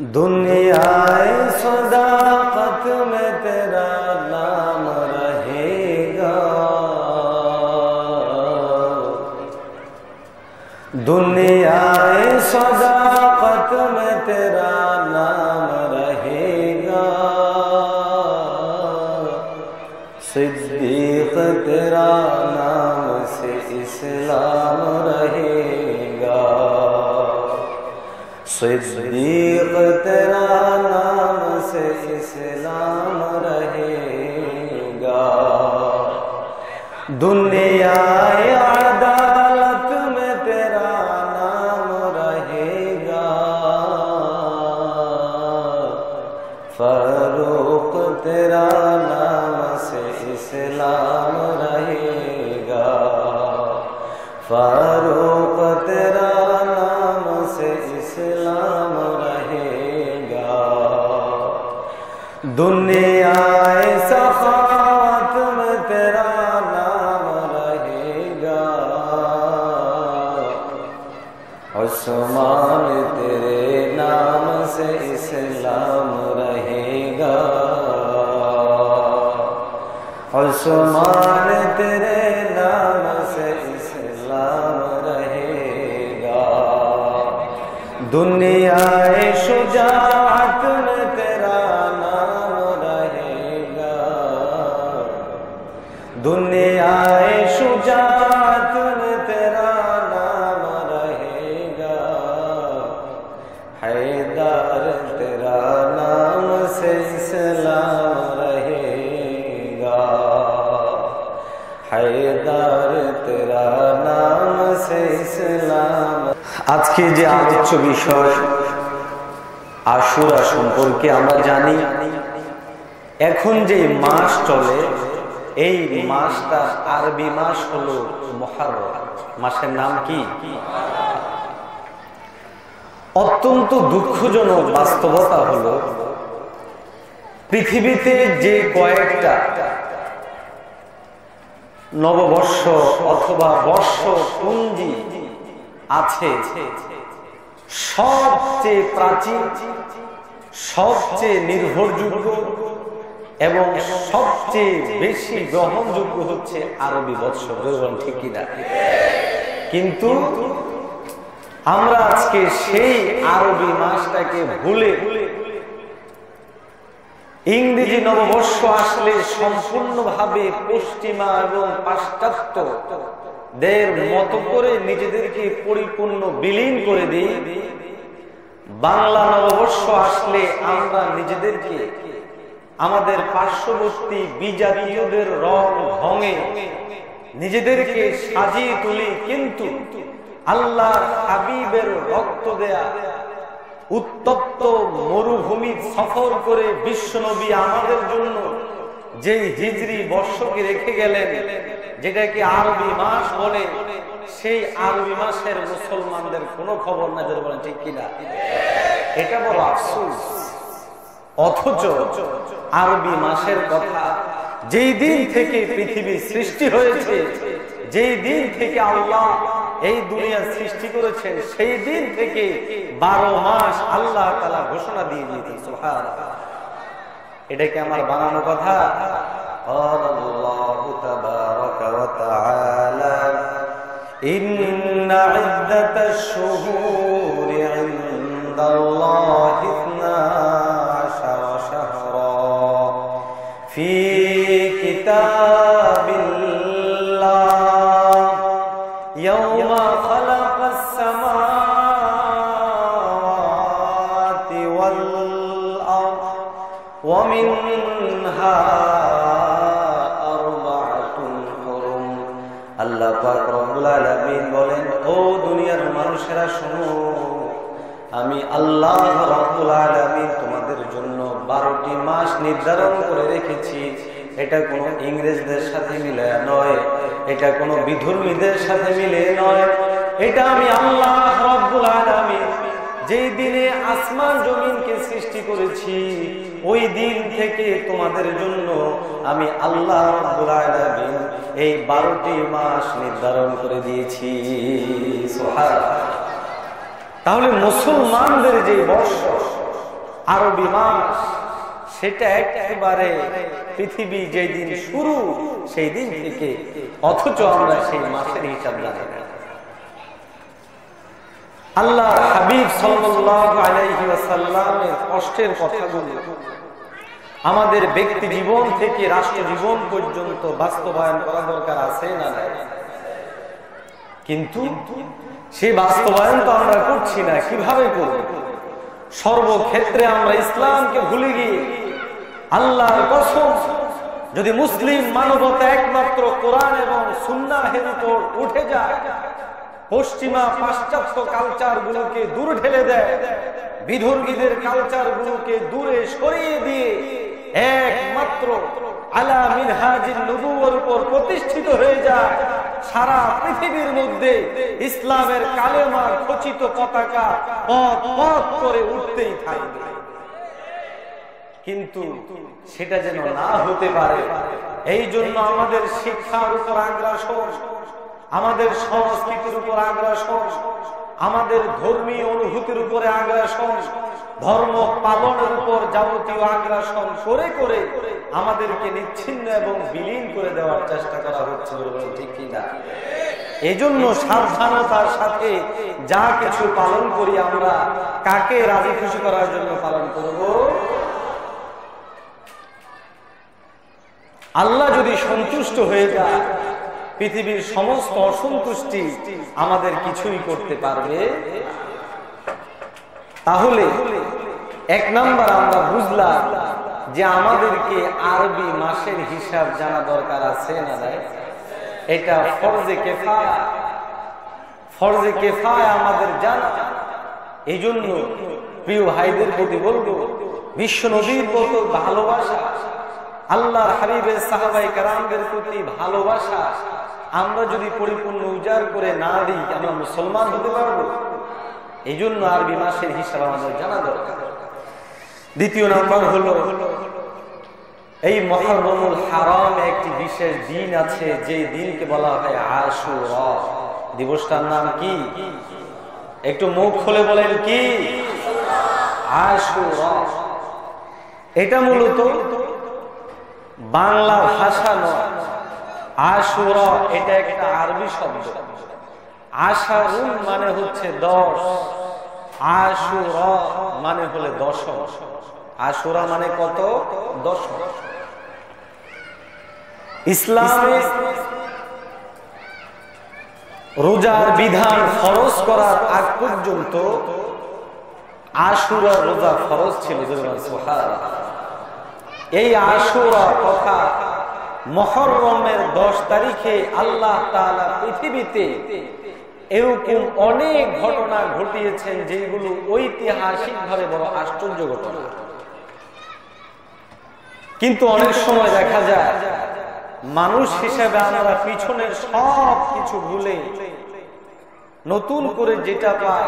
दुनियाए सदाकत में तेरा नाम रहेगा। दुनियाए सदाकत में तेरा नाम रहेगा। सिद्दीक तेरा नाम से इस्लाम रहेगा। सिद्दीक तेरा नाम से इस्लाम रहेगा। दुनियाए अदालत में तेरा नाम रहेगा। फारूक तेरा नाम से इस्लाम रहेगा। फारूक तेरा नाम से इस्लाम रहेगा। दुनियाए सखावत में तेरा नाम रहेगा। उस्मान तेरे नाम से इस्लाम रहेगा। उस्मान तेरे नाम से इस्लाम रहेगा। दुनियाए शुजाअत में तेरा नाम रहेगा। दुनियाए शुजाअत में तेरा नाम रहेगा। हैदर तेरा नाम से इस्लाम रहेगा। हैदर तेरा नाम से इस्लाम। আজকে যে আলোচ্য বিষয় আশুরা সম্পর্কে আমরা জানি, এখন যে মাস চলে এই মাসটা আরবি মাস হলো মুহররম। মাসের নাম কি? অত্যন্ত দুঃখজনক বাস্তবতা হলো পৃথিবীতে যে কয়েকটা নববর্ষ অথবা বর্ষপুঞ্জি আছে, সবচেয়ে প্রাচীন, সবচেয়ে নির্ভরযোগ্য এবং সবচেয়ে বেশি গ্রহণযোগ্য হচ্ছে আরবি বৎসর। ঠিক কিনা? কিন্তু আমরা আজকে সেই আরবি মাসটাকে ভুলে ইংরেজি নববর্ষ আসলে সম্পূর্ণভাবে পশ্চিমা এবং পাশ্চাত্য দের মতো করে নিজেদেরকে পরিপূর্ণ বিলীন করে দিই। বাংলা নববর্ষ আসলে আমরা নিজেদেরকে আমাদের পার্শ্ববর্তী বিজাতীয়দের রং ঢঙে নিজেদেরকে সাজিয়ে তুলি। কিন্তু আল্লাহর হাবিবের রক্ত দেয়া উত্তপ্ত মরুভূমি সফর করে বিশ্বনবী আমাদের জন্য যে হিজরি বর্ষকে রেখে গেলেন, যেটাকে আরবি মাস বলে, সেই আরবি মাসের মুসলমানদের কোনো খবর না। যারা বলেন ঠিক কিনা? এটা বড় আফসোস। অথচ আরবি মাসের কথা যেই দিন থেকে পৃথিবী সৃষ্টি হয়েছে, যেই দিন থেকে আল্লাহ এই দুনিয়া সৃষ্টি করেছেন, সেই দিন থেকে 12 মাস আল্লাহ তাআলা ঘোষণা দিয়ে দিয়েছেন। সুবহানাল্লাহ। এটা কি আমার বানানো কথা? قال الله تبارك وتعالى إن عدة الشهور عند الله 12 شهرا في كتاب الله يوم خلق السماوات والأرض ومنها আল্লাহ পাক রব্বুল আলামিন বলেন, ও দুনিয়ার মানুষেরা শোনো, আমি আল্লাহ রব্বুল আলামিন তোমাদের জন্য 12টি মাস নির্ধারণ করে রেখেছি। এটা কোনো ইংরেজদের সাথে মিলে নয়, এটা কোনো বিধর্মীদের সাথে মিলে নয়। এটা আমি আল্লাহ রব্বুল আলামিন যেই দিনে আসমান জমিনকে সৃষ্টি করেছি, ওই দিন থেকে তোমাদের জন্য আমি আল্লাহ রাব্বুল আলামিন এই 12টি মাস নির্ধারণ করে দিয়েছি। সুবহানাল্লাহ। তাহলে মুসলমানদের যে বর্ষ আরবি মাস, সেটা একেবারে পৃথিবী যেই দিন শুরু সেই দিন থেকে, অথচ আমরা সেই মাসের হিসাব জানি না। আল্লাহ হাবিব সাল্লাল্লাহু আলাইহি ওয়াসাল্লামের কষ্টের কথাগুলো আমাদের ব্যক্তি জীবন থেকে রাষ্ট্র জীবন পর্যন্ত বাস্তবায়ন করা দরকার আছে না নাই? কিন্তু সেই বাস্তবায়ন তো আমরা করছি না। কিভাবে করব? সর্বক্ষেত্রে আমরা ইসলামকে ভুলে গিয়ে, আল্লাহর কসম, যদি মুসলিম মানবতা একমাত্র কোরআন এবং সুন্নাহের উপর উঠে যায়, পশ্চিমা পাশ্চাত্য কালচার গুলোকে দূর ঠেলে দেয়, বিধর্মীদের কালচার গুলোকে দূরে সরিয়ে দিয়ে একমাত্র আলা মিনহাজিন নবুওয়ার উপর প্রতিষ্ঠিত হয়ে যায়, সারা পৃথিবীর মধ্যে ইসলামের কালেমার খচিত পতাকা পথ পথ করে উঠতেই থাকবে। কিন্তু সেটা যেন না হতে পারে, এই জন্য আমাদের শিক্ষার উপর আগ্রাসন, আমাদের সংস্কৃতির উপর আগ্রাসন, আমাদের ধর্মীয় অনুভূতির উপরে আগ্রাসন, ধর্ম পালনের উপর যাবতীয় আগ্রাসন করে করে আমাদেরকে নিচ্ছিন্ন এবং বিলীন করে দেওয়ার চেষ্টা করা হচ্ছে, ঠিক কিনা? এই জন্য সাবধানতার সাথে যা কিছু পালন করি, আমরা কাকে রাজি খুশি করার জন্য পালন করব? আল্লাহ যদি সন্তুষ্ট হয়ে যায়, পৃথিবীর সমস্ত অসন্তুষ্টি আমাদের কিছুই করতে পারবে। তাহলে এক নাম্বার আমরা বুঝলাম যে আমাদেরকে আরবি মাসের হিসাব জানা দরকার আছে না নাই? এটা ফরজে কিফায়া, ফরজে কিফায়া আমাদের জানা। এই জন্য প্রিয় ভাইদের প্রতি বলবো, বিশ্ব নবীর প্রতি ভালোবাসা, আল্লাহর হাবিবের সাহাবায়ে কেরামদের প্রতি ভালোবাসা আমরা যদি পরিপূর্ণ উজাড় করে না দিই, আমরা মুসলমান হতে পারবো? এই জন্য আরবি মাসের হিসাব আমাদের জানা দরকার। দ্বিতীয় নাম্বার হলো, এই মুহররমুল হারাম একটি বিশেষ দিন আছে, যে দিনকে বলা হয় আশুরা। দিবসটার নাম কি? একটু মুখ খুলে বলেন, কি? আশুরা। এটা মূলত বাংলা ভাষা নয়। আশুরা এটা একটা আরবি শব্দ। আশারুন মানে হচ্ছে 10, আশুরা মানে হলে 10। আশুরা মানে কত? 10। ইসলামে রোজার বিধান ফরজ করার আগ পর্যন্ত আশুরা রোজা ফরজ ছিল। সুবহানাল্লাহ। এই আশুরা তথা মুহররমের 10 তারিখে আল্লাহ তাআলা পৃথিবীতে এরকম অনেক ঘটনা ঘটিয়েছেন, যেগুলো ঐতিহাসিকভাবে বড় আশ্চর্য ঘটনা। কিন্তু অনেক সময় দেখা যায় মানুষ হিসেবে আমরা পিছনের সব কিছু ভুলে নতুন করে যেটা পাই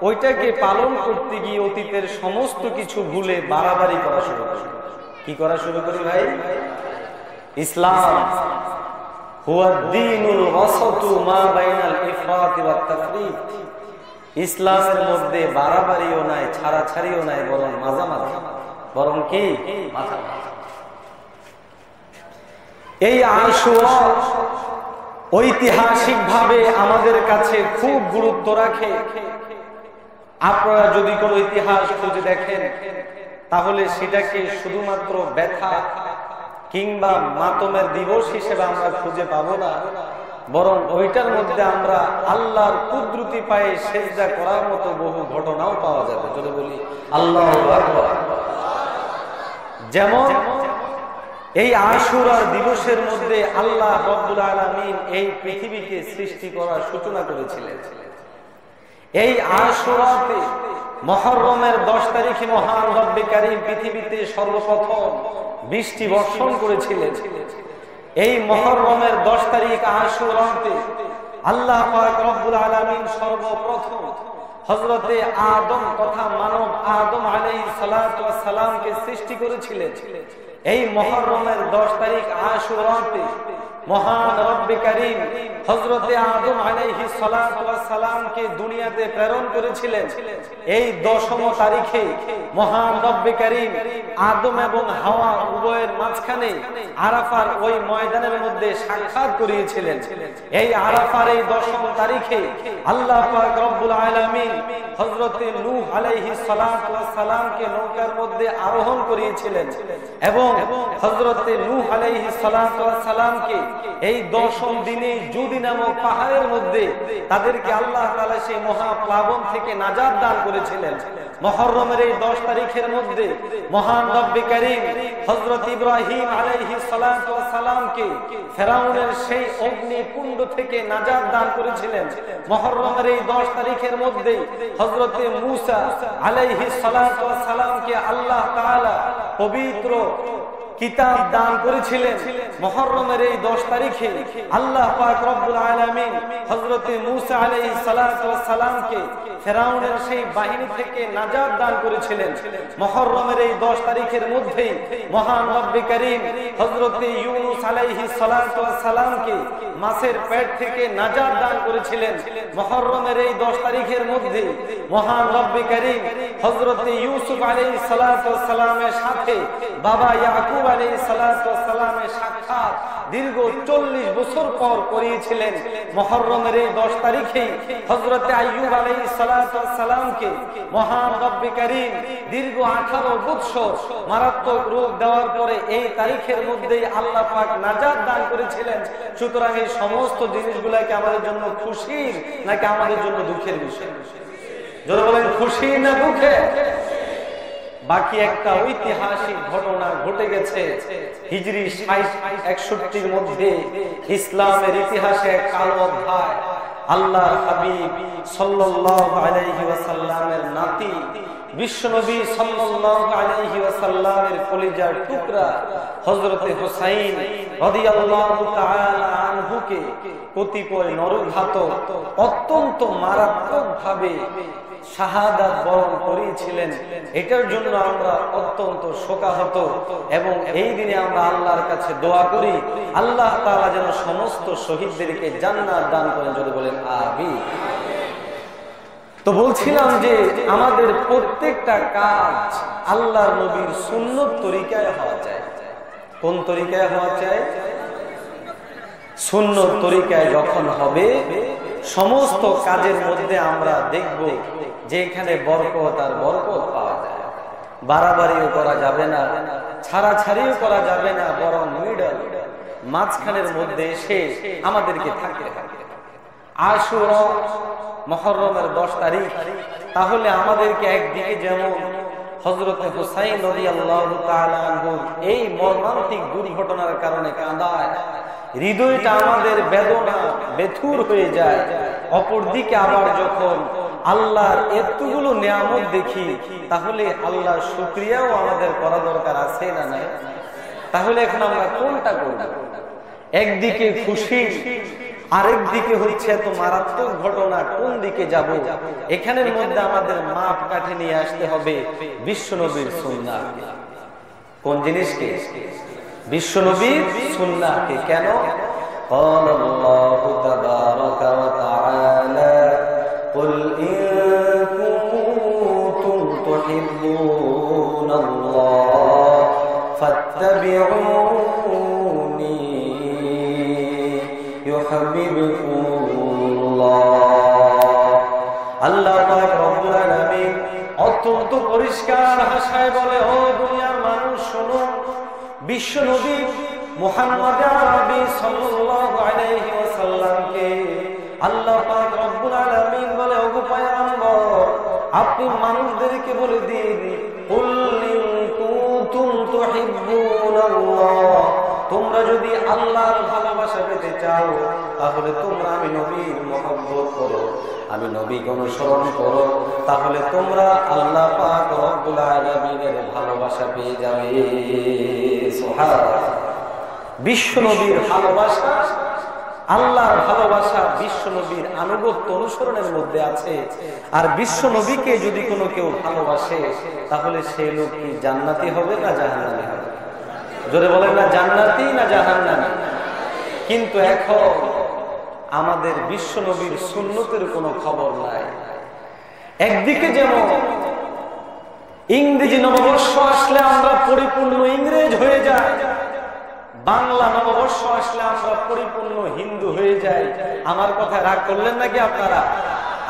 ওইটাকে পালন করতে গিয়ে অতীতের সমস্ত কিছু ভুলে বাড়াবাড়ি করা শুরু করি। কি করা শুরু করি ভাই? ইসলাম হুয়া দ্বীনুল ওয়াসাতু মা বাইনাল ইফরাত ওয়াত তাফরীত। ইসলামের মধ্যে বাড়াবাড়িও নাই, ছাড়াছাড়িও নাই, বরং মাঝামাঝি, বরং কি মাঝামাঝি। এই আশুরা ঐতিহাসিকভাবে আমাদের কাছে খুব গুরুত্ব রাখে। আপনারা যদি কোনো ইতিহাস খুঁজে দেখেন, তাহলে সেটাকে শুধুমাত্র ব্যথা কিংবা মাতমের দিবস হিসেবে আমরা খুঁজে পাবো না, বরং ওইটার মধ্যে আমরা আল্লাহর কুদরতি পায়ে সেজদা করার মতো বহু ঘটনাও পাওয়া যাবে। যদি বলি আল্লাহু আকবার। যেমন এই আশুরার দিবসের মধ্যে আল্লাহ রব্বুল আলামিন এই পৃথিবীকে সৃষ্টি করার সূচনা করেছিলেন। এই আশুরাতে মুহররমের 10 তারিখে মহান রব্বে কারীম পৃথিবীতে সর্বপ্রথম বৃষ্টি বর্ষণ করেছিলেন। এই মুহররমের 10 তারিখ আশুরাতে আল্লাহ পাক রব্বুল আলামিন সর্বপ্রথম হযরতে আদম তথা মানব আদম আলাইহিস সালাতু ওয়াস সালামকে সৃষ্টি করেছিলেন। এই মুহররমের 10 তারিখ আশুরাতে মহান রব্বে কারীম হযরতে আদম আলাইহিস সালাতু ওয়াস সালামকে দুনিয়াতে প্রেরণ করেছিলেন। এই 10ম তারিখে মহান রব্বে কারীম আদম এবং হাওয়া উভয়ের মাঝখানে আরাফার ওই ময়দানের মধ্যে সাক্ষাৎ করিয়েছিলেন। এই আরাফার এই 10ম তারিখে আল্লাহ পাক রব্বুল আলামিন হযরতে নূহ আলাইহিস সালাতু ওয়াস সালামকে নৌকার মধ্যে আরোহণ করিয়েছিলেন এবং হযরতে নূহ আলাইহিস সালাতু ওয়াস সালামকে এই 10ম দিনে জুদি নামক পাহাড়ের মধ্যে তাদেরকে আল্লাহ তাআলা সেই মহাপ্লাবন থেকে নাজাত দান করেছিলেন। মুহররমের এই 10 তারিখের মধ্যে মহান রব্বে কারীম হযরত ইব্রাহিম আলাইহিস সালাতু ওয়াস সালামকে ফেরাউনের সেই অগ্নিকুণ্ড থেকে নাজাত দান করেছিলেন। মুহররমের এই 10 তারিখের মধ্যে হযরত মূসা আলাইহিস সালাতু ওয়াস সালামকে আল্লাহ তাআলা পবিত্র কিতাব দান করেছিলেন। মুহররমের এই 10 তারিখে আল্লাহ পাক রব্বুল আলামিন হযরত মূসা আলাইহিস সালাতু ওয়াস সালামকে ফেরাউনের সেই বাহিনী থেকে নাজাত দান করেছিলেন। মুহররমের এই 10 তারিখের মধ্যে মহান রব্বে কারীম হযরত ইউনূস আলাইহিস সালাতু ওয়াস সালামকে মাছের পেট থেকে নাজাত দান করেছিলেন। মুহররমের এই 10 তারিখের মধ্যে মহান রব্বে কারীম হযরত ইউসুফ আলাইহিস সালাতু ওয়াস সালামের সাথে বাবা ইয়াকুব আলাইহিস সালাতু ওয়াস সালামের সাক্ষাৎ দীর্ঘ 40 বছর পর করিয়েছিলেন। মুহররমের এই 10 তারিখে হযরত আইয়ুব আলাইহিস সালাতু ওয়াস সালামকে মহান রব্বে কারীম দীর্ঘ 18 বছর মারাত্মক রোগ দেওয়ার পরে এই তারিখের মধ্যেই আল্লাহ পাক নাজাত দান করেছিলেন। সুতরাং এই সমস্ত জিনিসগুলোকে আমাদের জন্য খুশির নাকি আমাদের জন্য দুঃখের বিষয়? যারা বলেন খুশি না দুঃখে? বাকি একটা ঐতিহাসিক ঘটনা ঘটে গেছে হিজরি 61 মধ্যে ইসলামের ইতিহাসে এক কালো অধ্যায়। আল্লাহর হাবিব সাল্লাল্লাহু আলাইহি ওয়াসাল্লামের নাতি বিশ্বনবী সাল্লাল্লাহু আলাইহি ওয়াসাল্লামের কলিজার টুকরা হযরতে হুসাইন রাদিয়াল্লাহু তাআলা আনহুকে কতিপয় নরঘাতক অত্যন্ত মারাত্মকভাবে শাহাদাত বরণ করিয়েছিলেন। এটার জন্য আমরা অত্যন্ত শোকাহত এবং এই দিনে আমরা আল্লাহর কাছে দোয়া করি আল্লাহ তাআলা যেন সমস্ত শহীদদেরকে জান্নাত দান করেন। যদি বলেন আমিন। তো বলছিলাম যে আমাদের প্রত্যেকটা কাজ আল্লাহর নবীর সুন্নত তরিকায় হওয়া চাই। কোন তরিকায় হওয়া চাই? সুন্নত তরিকায় যখন হবে সমস্ত কাজের মধ্যে আমরা দেখব যে এখানে বরকত আর বরকত পাওয়া যায়। বাড়াবাড়িও করা যাবে না, ছাড়াছাড়িও করা যাবে না, বরং মিডল মাঝখানের মধ্যে এসে আমাদেরকে থাকতে হবে। আশুরা মুহররমের 10 তারিখ, তাহলে আমাদেরকে একদিকে যেমন হযরতে হুসাইন রাদিয়াল্লাহু তাআলা আনহু এই মর্মান্তিক দুর্ঘটনার কারণে কাঁদায়, হৃদয়টা আমাদের বেদনা বেথুর হয়ে যায়। অপরদিকে আবার যখন আল্লাহর এতগুলো নিয়ামত দেখি তাহলে আল্লাহর শুকরিয়াও আমাদের করা দরকার আছে না নাই? তাহলে এখন আমরা কোনটা করব? একদিকে খুশি, আরেক দিকে হচ্ছে এত মারাত্মক ঘটনা, কোন দিকে যাব? এখানের মধ্যে আমাদের মাপ কাঠে নিয়ে আসতে হবে বিশ্বনবীর সুন্নাহ। কোন জিনিসকে? বিশ্বনবীর সুন্নাহকে। কেন? قال الله تبارك وتعالى قل إن كنتم تحبون الله فاتبعوني يحببكم الله। আল্লাহ পাক রব্বুল আলামিন অত্যন্ত পরিষ্কার ভাষায় বলে, ও দুনিয়ার মানুষ শোনো, বিশ্বনবী মুহাম্মদ আরবি সাল্লাল্লাহু আলাইহি ওয়াসাল্লামকে আল্লাহ পাক রব্বুল আলামিন বলে, ওগো পয়গম্বর আপনি মানুষদেরকে বলে দিন, কুল ইন কুনতুম তুহিব্বুনাল্লাহ, তোমরা যদি আল্লাহর ভালোবাসা পেতে চাও তাহলে তোমরা আমি নবীর মহব্বত করো, আমি নবীকে অনুসরণ করো, তাহলে তোমরা আল্লাহ পাক রব্বুল আলামিনের ভালোবাসা পেয়ে যাবে। সুবহানাল্লাহ। বিশ্বনবীর ভালোবাসা, আল্লাহর ভালোবাসা বিশ্বনবীর আনুগত্য অনুসরণের মধ্যে আছে। আর বিশ্বনবীকে যদি কোনো কেউ ভালোবাসে তাহলে সেই লোক কি জান্নাতি হবে না জাহান্নামী হবে? জোরে বলেন না, জান্নাতি না জাহান্নামী? কিন্তু এখন আমাদের বিশ্ব নবীর সুন্নতের কোনো খবর নাই। একদিকে যেমন ইংরেজি নববর্ষ আসলে আমরা পরিপূর্ণ ইংরেজ হয়ে যাই, বাংলা নববর্ষ আসলে আমরা পরিপূর্ণ হিন্দু হয়ে যাই। আমার কথা রাগ করলেন নাকি আপনারা?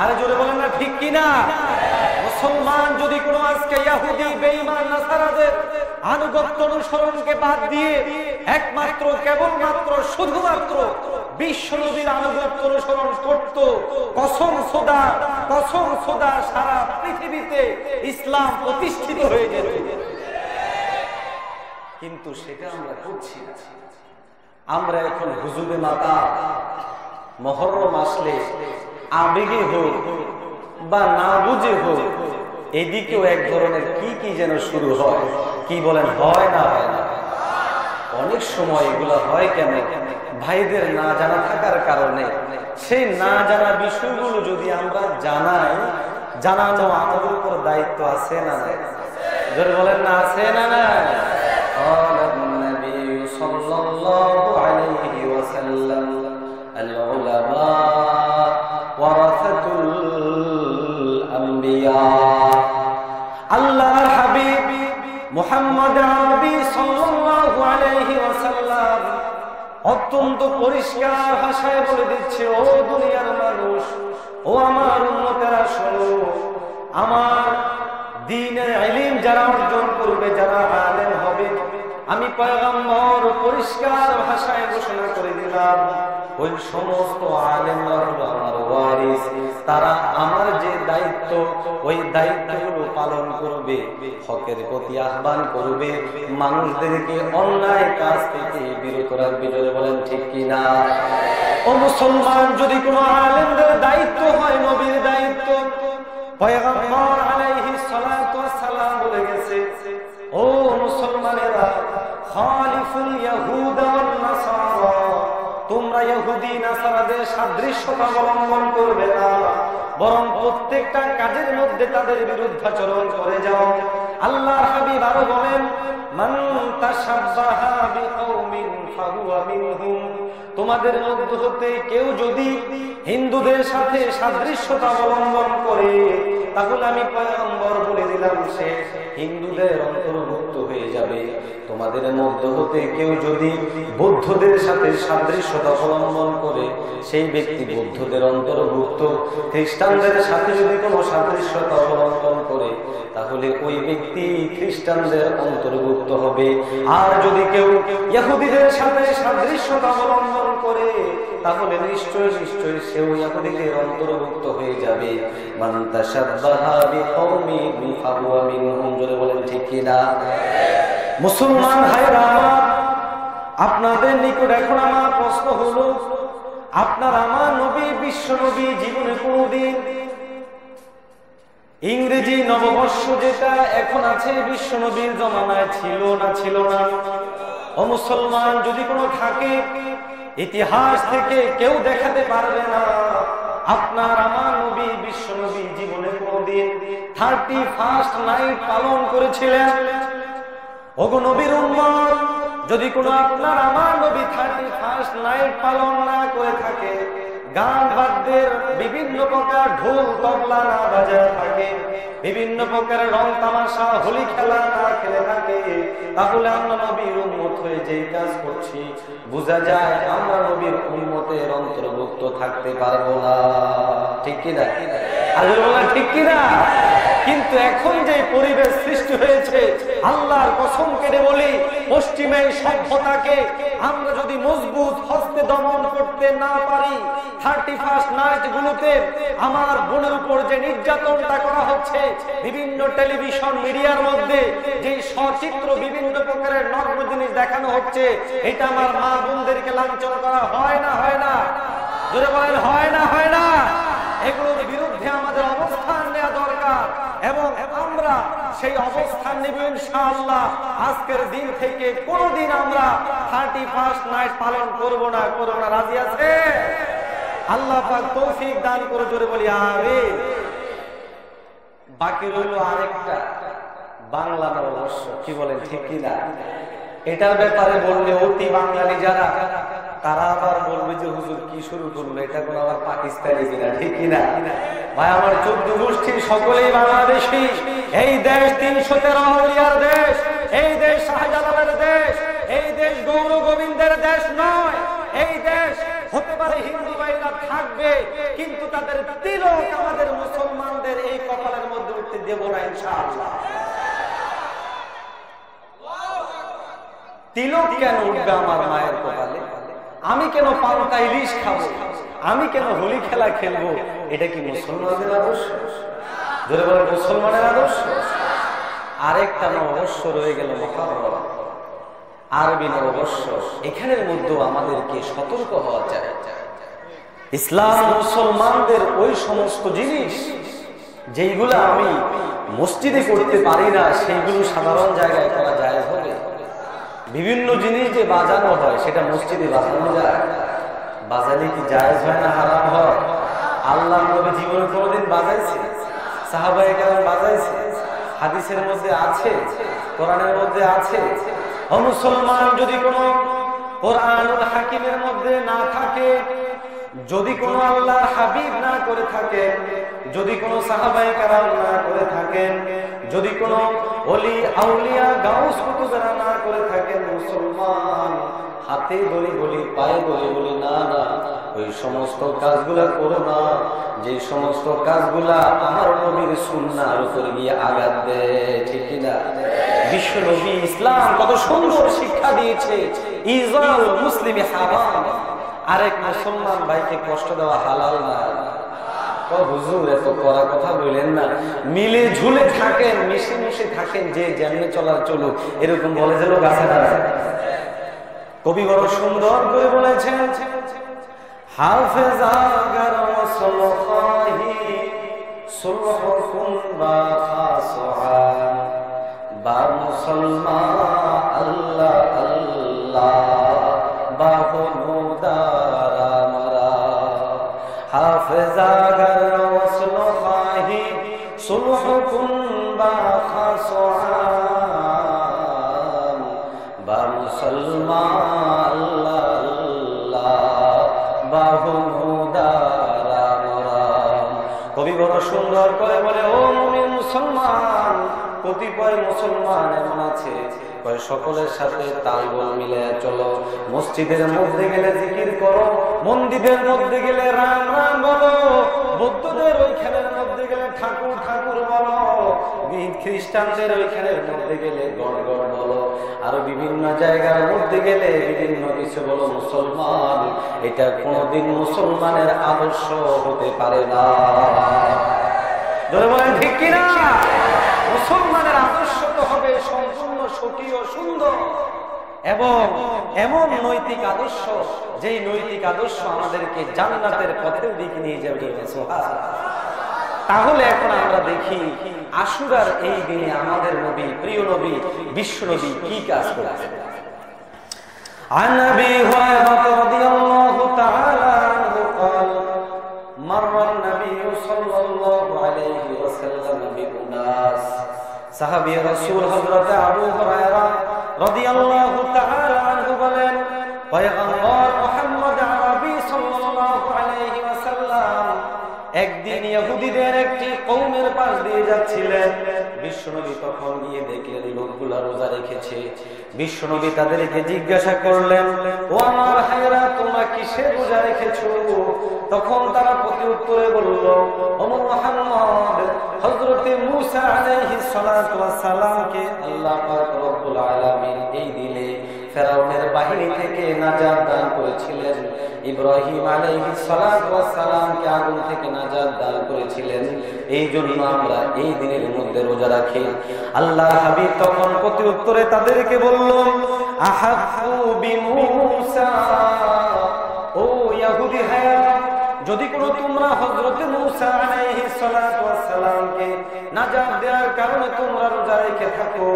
আরে জোরে বলেন না, ঠিক কিনা? মুসলমান যদি কোনো আজকে ইহুদি বেঈমান নাসারাদের আনুগত্য অনুসরণকে বাদ দিয়ে একমাত্র কেবলমাত্র শুধুমাত্র বিশ্ব নবীর আনুগত্য অনুসরণ করত, কসম খোদা সারা পৃথিবীতে ইসলাম প্রতিষ্ঠিত হয়ে যেত। কিন্তু সেটা আমরা করছি না। আমরা এখন হুজুবে মাতা মুহররম আসলে আবেগে হোক বা না বুঝে হোক, এদিকেও এক ধরনের কি যেন শুরু হয়। কি বলেন, হয় না? হয় না? অনেক সময় এগুলো হয় কেন? ভাইদের না জানা থাকার কারণে। সেই না জানা বিষয়গুলো যদি আমরা জানাই, জানানো আমাদের উপর দায়িত্ব আছে না নাই? যদি বলেন না, আছে না নাই? সাল্লাল্লাহু আলাইহি ওয়াসাল্লাম, আল উলামা ওয়ারাসাতুল আম্বিয়া। আল্লাহর হাবিব মুহাম্মদ আরবি সাল্লাল্লাহু আলাইহি ওয়াসাল্লাম অত্যন্ত পরিষ্কার ভাষায় বলে দিচ্ছে, ও দুনিয়ার মানুষ, ও আমার উম্মতেরা শোনো, আমার দ্বীনের ইলম যারা অর্জন করবে, যারা আলেম হবে, আমি পয়গম্বর পরিষ্কার ভাষায় ঘোষণা করে দিলাম, ওই সমস্ত আলেমরা হলো আমার ওয়ারিস। তারা আমার যে দায়িত্ব, ওই দায়িত্বগুলো পালন করবে, হকের প্রতি আহ্বান করবে, মানুষদেরকে অন্যায় কাজ থেকে বিরত রাখবে। বলেন ঠিক কিনা? ও মুসলমান, যদি কোনো আলেমদের দায়িত্ব হয় নবীর দায়িত্ব, পয়গম্বর আলাইহিস সালাতু ওয়াস সালাম বলে গেছে, ও মুসলমানেরা, খালিফুল ইয়াহুদা ওয়ান নাসারা, তোমরা ইহুদি নাসারাদের সাদৃশ্যতা অবলম্বন করবে না, বরং প্রত্যেকটা কাজের মধ্যে তাদের বিরুদ্ধাচরণ করে যাও। আল্লাহর হাবিব আরো বলেন, মান তাশাব্বাহা বিকওমিন ফাহুয়া মিনহুম, তোমাদের মধ্যে হতে কেউ যদি হিন্দুদের সাথে সাদৃশ্যতা অবলম্বন করে, তাহলে আমি পয়গম্বর বলে দিলাম সে হিন্দুদের অন্তর্ভুক্ত হয়ে যাবে। তোমাদের মধ্যে হতে কেউ যদি বৌদ্ধদের সাথে সাদৃশ্যতা অবলম্বন করে, সেই ব্যক্তি বৌদ্ধদের অন্তর্ভুক্ত। খ্রিস্টানদের সাথে যদি কোনো সাদৃশ্যতা অবলম্বন করে, তাহলে ওই ব্যক্তি খ্রিস্টানদের অন্তর্ভুক্ত হবে। আর যদি কেউ ইহুদিদের সাথে সাদৃশ্যতা অবলম্বন করে, তাহলে নিশ্চয় সেও ইহুদিদের অন্তর্ভুক্ত হয়ে যাবে। মান তাশাব্বাহা বিকওমিন ফাহুয়া মিনহুম। জোরে বলেন ঠিক কিনা? মুসলমান ভাইরা, আপনাদের নিকট এখন আমার প্রশ্ন হলো, আপনার আমার নবী বিশ্ব নবী জীবনে কোনদিন ইংরেজি নববর্ষ যেটা এখন আছে বিশ্ব নবীর জমানায় ছিল না? ও মুসলমান, যদি কোনো থাকে, ইতিহাস থেকে কেউ দেখাতে পারবে না আপনার আমার নবী বিশ্ব নবী জীবনে কোনদিন 31st নাইট পালন করেছিলেন। ওগো নবীর উম্মত, যদি কোনো আপনার আমার নবী 31st নাইট পালন না করে থাকে, গান বাদ্যের বিভিন্ন প্রকার ঢোল তবলা না বাজায় থাকে, বিভিন্ন প্রকার রং তামাশা হোলি খেলা না খেলে থাকে, তাহলে আমরা নবীর উম্মত হয়ে যে কাজ করছি, বোঝা যায় আমরা নবীর উম্মতের অন্তর্ভুক্ত থাকতে পারবো না। ঠিক কিনা? ঠিক কিনা? কিন্তু এখন যে পরিবেশ সৃষ্টি হয়েছে, আল্লাহর কসম কেটে বলি, পশ্চিমের সভ্যতাকে আমরা যদি মজবুত হস্তে দমন করতে না পারি, 31st নাইট গুলোতে আমার বোনের উপর যে নির্যাতনটা করা হচ্ছে, বিভিন্ন টেলিভিশন মিডিয়ার মধ্যে যে সচিত্র বিভিন্ন প্রকারের নগ্ন জিনিস দেখানো হচ্ছে, এটা আমার মা বোনদেরকে লাঞ্ছনা করা হয় না? হয় না? জোরে বলেন, হয় না? হয় না? এগুলোর বিরুদ্ধে আমাদের অবস্থান নেওয়া দরকার, এবং আমরা সেই অবস্থান নেব ইনশাআল্লাহ। আজকের দিন থেকে কোনদিন আমরা 31st নাইট পালন করব না। রাজি আছে? আল্লাহ পাক তৌফিক দান করে। জোরে বলি আমিন। বাকি রইল আরেকটা, বাংলা নববর্ষ। কি বলেন, ঠিক কিনা? এটার ব্যাপারে বললে অতি বাঙালি যারা তারা আবার বলবে যে হুজুর কি শুরু করলো, এটা কোন আবার পাকিস্তানি কিনা, ঠিক কিনা? ভাই আমার 14 গোষ্ঠীর সকলেই বাংলাদেশী। এই দেশ 313 আউলিয়ার দেশ, এই দেশ শাহজালালের দেশ, এই দেশ গৌর গোবিন্দের দেশ নয়। এই দেশ হতে পারে হিন্দু ভাইরা থাকবে, কিন্তু তাদের তিলক আমাদের মুসলমানদের এই কপালের মধ্যে উঠতে দেব না ইনশাআল্লাহ। তিলক কেন উঠবে আমার মায়ের কপালে? আমি কেন পান্তা ইলিশ খাবো? আমি কেন হোলি খেলা খেলবো? এটা কি মুসলমানদের আদর্শ? ধরে বলে মুসলমানের আদর্শ। আরেকটা নববর্ষ রয়ে গেল মুহররম, আরবি নববর্ষ। এখানের মধ্যেও আমাদেরকে সতর্ক হওয়া চাই। ইসলাম মুসলমানদের ওই সমস্ত জিনিস যেইগুলো আমি মসজিদে করতে পারি না, সেইগুলো সাধারণ জায়গায় করা যায় হবে। বিভিন্ন জিনিস যে বাজানো হয় সেটা মসজিদে বাজানো যায়, বাজালে কি জায়েজ হয় না হারাম হয়? আল্লাহ নবী জীবনে কোনোদিন বাজাইছে? সাহাবায়ে কেরাম বাজাইছে? হাদিসের মধ্যে আছে, কোরআনের মধ্যে আছে। ও মুসলমান, যদি কোনো কোরআনুল হাকিমের মধ্যে না থাকে, যদি কোনো আল্লাহর হাবিব না করে থাকেন, যদি কোনো সাহাবায়ে কেরাম না করে থাকেন, যদি কোনো ওলি আউলিয়া গাউস কুতুবেরা না করে থাকেন, মুসলমান হাতে ধরে বলি, পায়ে ধরে বলি, না না ওই সমস্ত কাজগুলা করো না, যে সমস্ত কাজগুলা আমার নবীর সুন্নাহর উপর গিয়ে আঘাত দেয়, ঠিক কিনা? বিশ্ব নবী ইসলাম কত সুন্দর শিক্ষা দিয়েছে, ইজাল মুসলিমি হারাম। আরেক মুসলমান ভাইকে কষ্ট দেওয়া হালাল না। হুজুর এত কড়া কথা বললেন না, মিলে ঝুলে থাকেন, মিশে মিশে থাকেন, যে যেমনি চলার চলুক, এরকম বলে যে লোক আছে না? কবি বড় সুন্দর করে বলেছেন, হাফেজ আগার মুসলমাহি সুলহুকুম বা খাসা বা মুসলমান আল্লাহ আল্লাহ বা হুনুদারা মারা। হাফেজ আগার মুসলমাহি সুলহুকুম বা খাসা বা মুসলমান আল্লাহ আল্লাহ বা হুনুদারা মারা। কবি বড় সুন্দর করে বলে, ও মুমিন মুসলমান, কতিপয় মুসলমান এমন আছে সকলের সাথে তালগোল মিলে চলো, মসজিদের মধ্যে গেলে জিকির করো, মন্দিরের মধ্যে গেলে রাম রাম বলো, বৌদ্ধদের ওইখানের মধ্যে গেলে ঠাকুর ঠাকুর বলো, খ্রিস্টানদের ওইখানের মধ্যে গেলে গড় গড় বলো, আরো বিভিন্ন জায়গার মধ্যে গেলে বিভিন্ন কিছু বলো। মুসলমান, এটা কোনোদিন মুসলমানের আদর্শ হতে পারে না। ধরে বলেন ঠিক কিনা? মুসলমানের আদর্শ তো হবে সম্পূর্ণ সঠিক ও সুন্দর এবং এমন নৈতিক আদর্শ, যেই নৈতিক আদর্শ আমাদেরকে জান্নাতের পথের দিকে নিয়ে যাবে। তাহলে এখন আমরা দেখি আশুরার এই দিনে আমাদের নবী, প্রিয় নবী, বিশ্ব নবী কি কাজ করেছেন। عن أبي هريرة رضي الله تعالى عنه قال مر النبي صلى الله عليه وسلم بأناس। সাহাবী রাসূল হযরত আবু হুরায়রা রাদিয়াল্লাহু তাআলা আনহু বলেন, পয়গম্বর মুহাম্মদ আরবি সাল্লাল্লাহু আলাইহি ওয়াসাল্লাম একদিন ইহুদিদের একটি কওমের পাশ দিয়ে যাচ্ছিলেন। বিশ্বনবী তখন গিয়ে দেখলেন লোকগুলা রোজা রেখেছে। বিশ্বনবী তাদেরকে জিজ্ঞাসা করলেন, ও আমার ভাইরা, তোমরা কিসের রোজা রেখেছো? তখন তারা প্রতি উত্তরে বলল, ও মুহাম্মদ, হযরত মূসা আলাইহিস সালাতু ওয়াস সালামকে আল্লাহ পাক রব্বুল আলামিন এই দিনে ফেরাউনের বাহিনী থেকে নাজাত দান করেছিলেন, ইব্রাহিম আলাইহিস সালাতু ওয়াস সালামকে আগুন থেকে নাজাত দান করেছিলেন, এই জন্য আমরা এই দিনের মধ্যে রোজা রাখি। আল্লাহর হাবিব তখন প্রতি উত্তরে তাদেরকে বলল, আহাব্বু বিমূসা, ও ইহুদি ভাইরা, যদি কোনো তোমরা হযরত মূসা আলাইহিস সালাতু ওয়াস সালামকে নাজাত দেওয়ার কারণে তোমরা রোজা রেখে থাকো,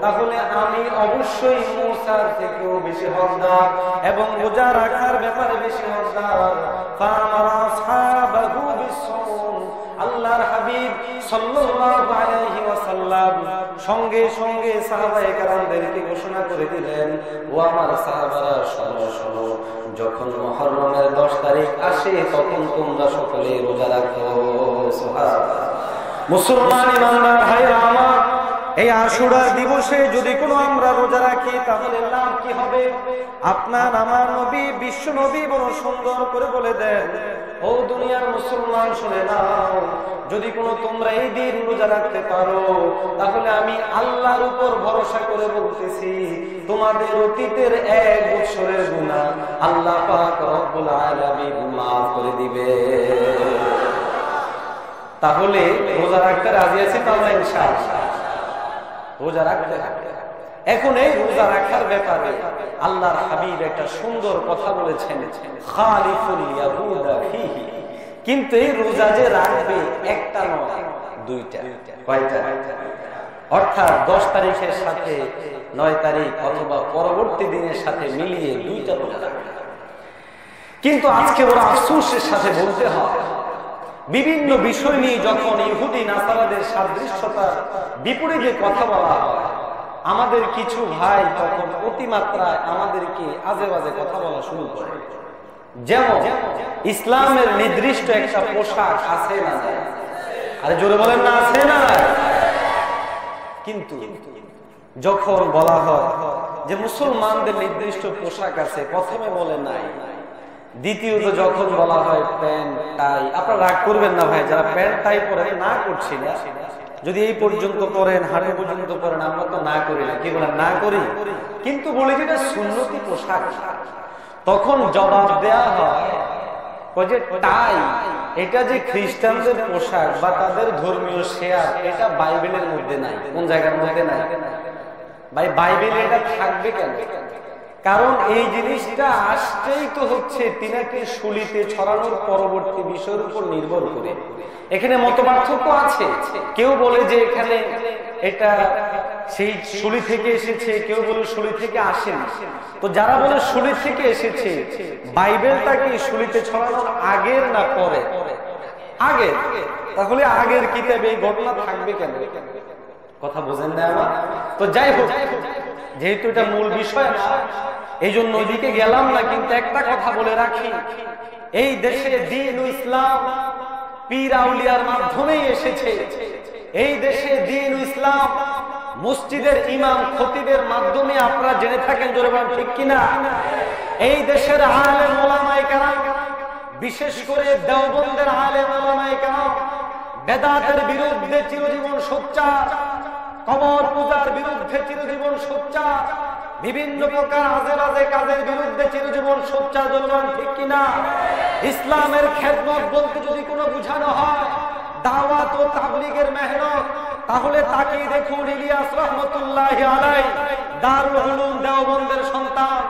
তাহলে আমি অবশ্যই মূসার থেকেও বেশি হকদার এবং রোজা রাখার ব্যাপারে বেশি হকদার। ফামারা আসহাবাহু বিসসাওম, আল্লাহ আল্লাহর হাবিব সাল্লাল্লাহু আলাইহি ওয়াসাল্লাম সঙ্গে সঙ্গে সাহাবায়ে কেরামদেরকে ঘোষণা করে দিলেন, ও আমার সাহাবারা শোনো শোনো, যখন মুহররমের 10 তারিখ আসে তখন তোমরা সকলে রোজা রাখো। সুবহানাল্লাহ। মুসলমান ইমানদার ভাইরা আমার, এই আশুরা দিবসে যদি কোনো আমরা রোজা রাখি তাহলে লাভ কি হবে? আপনার আমার নবী বিশ্ব নবী বড় সুন্দর করে বলে দেন, ও দুনিয়ার মুসলমান শুনে নাও, যদি কোনো তোমরা এই দিন রোজা রাখতে পারো তাহলে আমি আল্লাহর উপর ভরসা করে বলতেছি তোমাদের অতীতের 1 বছরের গুনাহ আল্লাহ পাক রব্বুল আলামিন মাফ করে দিবে। তাহলে রোজা রাখতে রাজি আছি তো আমরা ইনশাআল্লাহ? রোজা রাখতে হবে। এখন এই রোজা রাখার ব্যাপারে আল্লাহর হাবিব একটা সুন্দর কথা বলেছেন, খালিফুল ইয়াহুদা ফিহি। কিন্তু এই রোজা যে রাখবে একটা নয়, 2টা। কয়টা? অর্থাৎ 10 তারিখের সাথে 9 তারিখ অথবা পরবর্তী দিনের সাথে মিলিয়ে 2টা রোজা রাখবে। কিন্তু আজকে ওরা আফসোসের সাথে বলতে হয়, বিভিন্ন বিষয় নিয়ে যখন ইহুদি নাসারাদের সাদৃশ্যতার বিপরীতে কথা বলা হয়, আমাদের কিছু ভাই তখন অতিমাত্রায় আমাদেরকে আজে বাজে কথা বলা শুরু করে। যেমন ইসলামের নির্দিষ্ট একটা পোশাক আছে না? আরে জোরে বলেন না, আছে না? কিন্তু যখন বলা হয় যে মুসলমানদের নির্দিষ্ট পোশাক আছে, প্রথমে বলে নাই। দ্বিতীয়ত যখন বলা হয় প্যান্ট টাই, আপনারা রাগ করবেন না ভাই, যারা প্যান্ট টাই পরেন, না করছি না, যদি এই পর্যন্ত পরেন, হাঁটু পর্যন্ত পরেন, আমরা তো না করি না, কি বলেন? না করি। কিন্তু বলি যেটা সুন্নতি পোশাক, তখন জবাব দেয়া হয় যে টাই এটা যে খ্রিস্টানদের পোশাক বা তাদের ধর্মীয় শেয়ার, এটা বাইবেলের মধ্যে নাই। কোন জায়গার মধ্যে নাই ভাই? বাইবেলে এটা থাকবে কেন? কারণ এই জিনিসটা আসতেই তো হচ্ছে তিনাকে শুলিতে ছড়ানোর পরবর্তী বিষয়ের উপর নির্ভর করে। এখানে মতপার্থক্য আছে। কেউ বলে যে এখানে এটা সেই শুলি থেকে এসেছে, কেউ বলে শুলি থেকে আসেনি। তো যারা বলে শুলি থেকে এসেছে, বাইবেলটা কি শুলিতে ছড়ানোর আগের না পরে? আগে। তাহলে আগের কিতাবে এই ঘটনা থাকবে কেন? কথা বোঝেন না আমার? তো যাই হোক, যেহেতু এটা মূল বিষয় না, এই জন্য ওইদিকে গেলাম না। কিন্তু একটা কথা বলে রাখি, এই দেশে দ্বীন ও ইসলাম পীর আউলিয়ার মাধ্যমেই এসেছে। এই দেশে দ্বীন ও ইসলাম মসজিদের ইমাম খতিবের মাধ্যমে আপনারা জেনে থাকেন, জোরে বলেন ঠিক কিনা? এই দেশের আলেম ওলামায়ে কেরাম, বিশেষ করে দেওবন্দের আলেম ওলামায়ে কেরাম বেদাতের বিরুদ্ধে চিরজীবন সোচ্চার, কবর পূজার বিরুদ্ধে চিরজীবন সোচ্চার, বিভিন্ন প্রকার আজে বাজে কাজের বিরুদ্ধে চিরজীবন সোচ্চার, জনগণ ঠিক কিনা? ইসলামের খেদমত বলতে যদি কোনো বুঝানো হয় দাওয়াত ও তাবলীগের মেহনত, তাহলে তাকে দেখুন ইলিয়াস রহমতুল্লাহি আলাইহি দারুল উলুম দেওবন্দের সন্তান।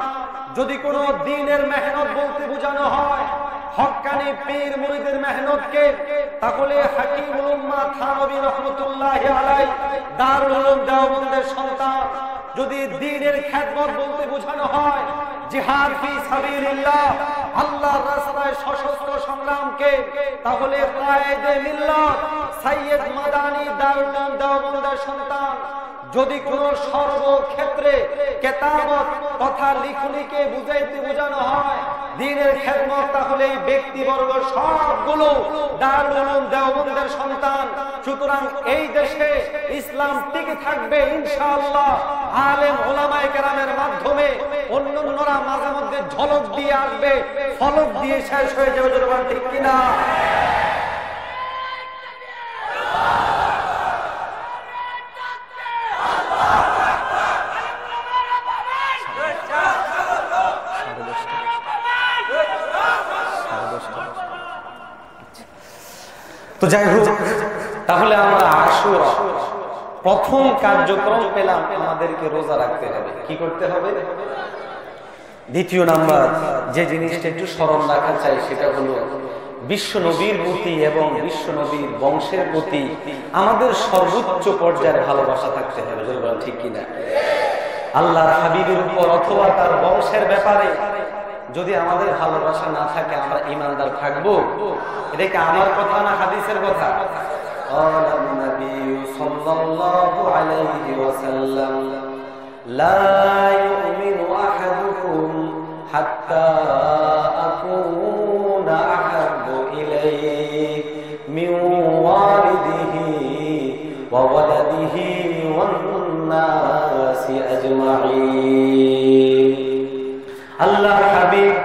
যদি কোনো দ্বীনের মেহনত বলতে বোঝানো হয় হক্কানি পীর মুরিদের মেহনতকে, তাহলে হাকিমুল উম্মাহ থানবী রাহমাতুল্লাহি আলাইহি দারুল উলুম দেওবন্দের সন্তান। যদি দ্বীনের খেদমত বলতে বোঝানো হয় জিহাদ ফি সাবিলিল্লাহ, আল্লাহর রাস্তায় সশস্ত্র সংগ্রামকে, তাহলে কায়েদে মিল্লাত সাইয়্যিদ মাদানী দারুল উলুম দেওবন্দের সন্তান। যদি কোন সর্বক্ষেত্রে কেতাবত তথা লিখনিকে বুঝাইতে বোঝানো হয় দ্বীনের খেদমত, তাহলে এই ব্যক্তিবর্গ সবগুলো দারুল উলুম দেওবন্দের সন্তান। সুতরাং এই দেশে ইসলাম টিকে থাকবে ইনশাআল্লাহ আলেম ওলামায়ে কেরামের মাধ্যমে। অন্যান্যরা মাঝে মধ্যে ঝলক দিয়ে আসবে, ফলক দিয়ে শেষ হয়ে যাবে, ঠিক কিনা? তো যাই হোক, তাহলে আমরা আশুরা প্রথম কার্যক্রম পেলাম, আমাদেরকে রোজা রাখতে হবে। কি করতে হবে? দ্বিতীয় নাম্বার যে জিনিসটা একটু স্মরণ রাখা চাই সেটা হলো বিশ্ব নবীর প্রতি এবং বিশ্ব নবীর বংশের প্রতি আমাদের সর্বোচ্চ পর্যায়ের ভালোবাসা থাকতে হবে, ঠিক কিনা? আল্লাহর হাবিবের উপর অথবা তার বংশের ব্যাপারে যদি আমাদের ভালোবাসা না থাকে আমরা ঈমানদার থাকবো? এটা কি আমার কথা না হাদিসের কথা? قال النبي صلى الله عليه وسلم لا يؤمن أحدكم حتى أكون أحب إليه من والده وولده والناس أجمعين আল্লাহ হাবিব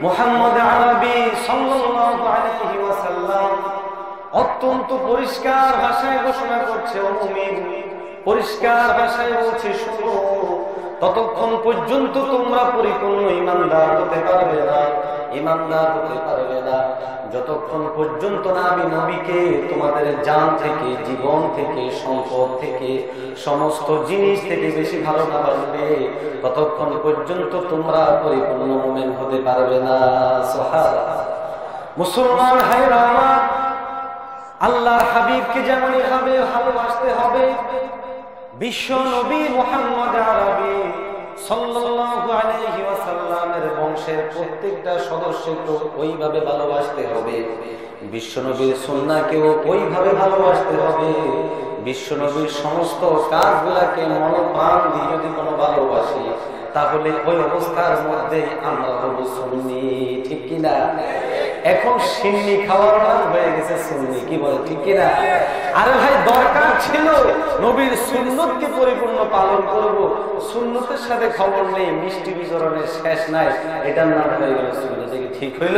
মুহাম্মদ আরবি সাল্লাল্লাহু আলাইহি ওয়াসাল্লাম অত্যন্ত পরিষ্কার ভাষায় ঘোষণা করছে, ও মুমিন, পরিষ্কার ভাষায় বলছে, শোনো, ততক্ষণ পর্যন্ত তোমরা পরিপূর্ণ ঈমানদার হতে পারবে না, ঈমানদার হতে পারবে না যতক্ষণ পর্যন্ত না আমি নবীকে তোমাদের জান থেকে, জীবন থেকে, সম্পদ থেকে, সমস্ত জিনিস থেকে বেশি ভালো না বাসবে, ততক্ষণ পর্যন্ত তোমরা পরিপূর্ণ মুমিন হতে পারবে না। সুবহানাল্লাহ। মুসলমান ভাইরা আমার, আল্লাহর হাবিবকে যেমন এভাবে ভালোবাসতে হবে, বিশ্ব নবী মুহাম্মদ আরবি সাল্লাল্লাহু আলাইহি ওয়াসাল্লামের বংশের প্রত্যেকটা সদস্যকে ওইভাবে ভালোবাসতে হবে, বিশ্ব নবীর সুন্নাহকেও ওইভাবে ভালোবাসতে হবে। বিশ্ব নবীর সমস্ত কাজগুলাকে মনোপ্রাণ দিয়ে যদি কোনো ভালোবাসি, তাহলে ওই অবস্থার মধ্যে আমরা হব সুন্নি, ঠিক কিনা? এখন সিন্নি খাওয়ার নাম হয়ে গেছে সুন্নি, কি বলে, ঠিক কিনা? আরে ভাই, দরকার ছিল নবীর সুন্নতকে পরিপূর্ণ পালন করব, সুন্নতের সাথে খবর নেই, মিষ্টি বিতরণের শেষ নাই, এটার নাম হয়ে গেল সুন্নত। ঠিক হইল?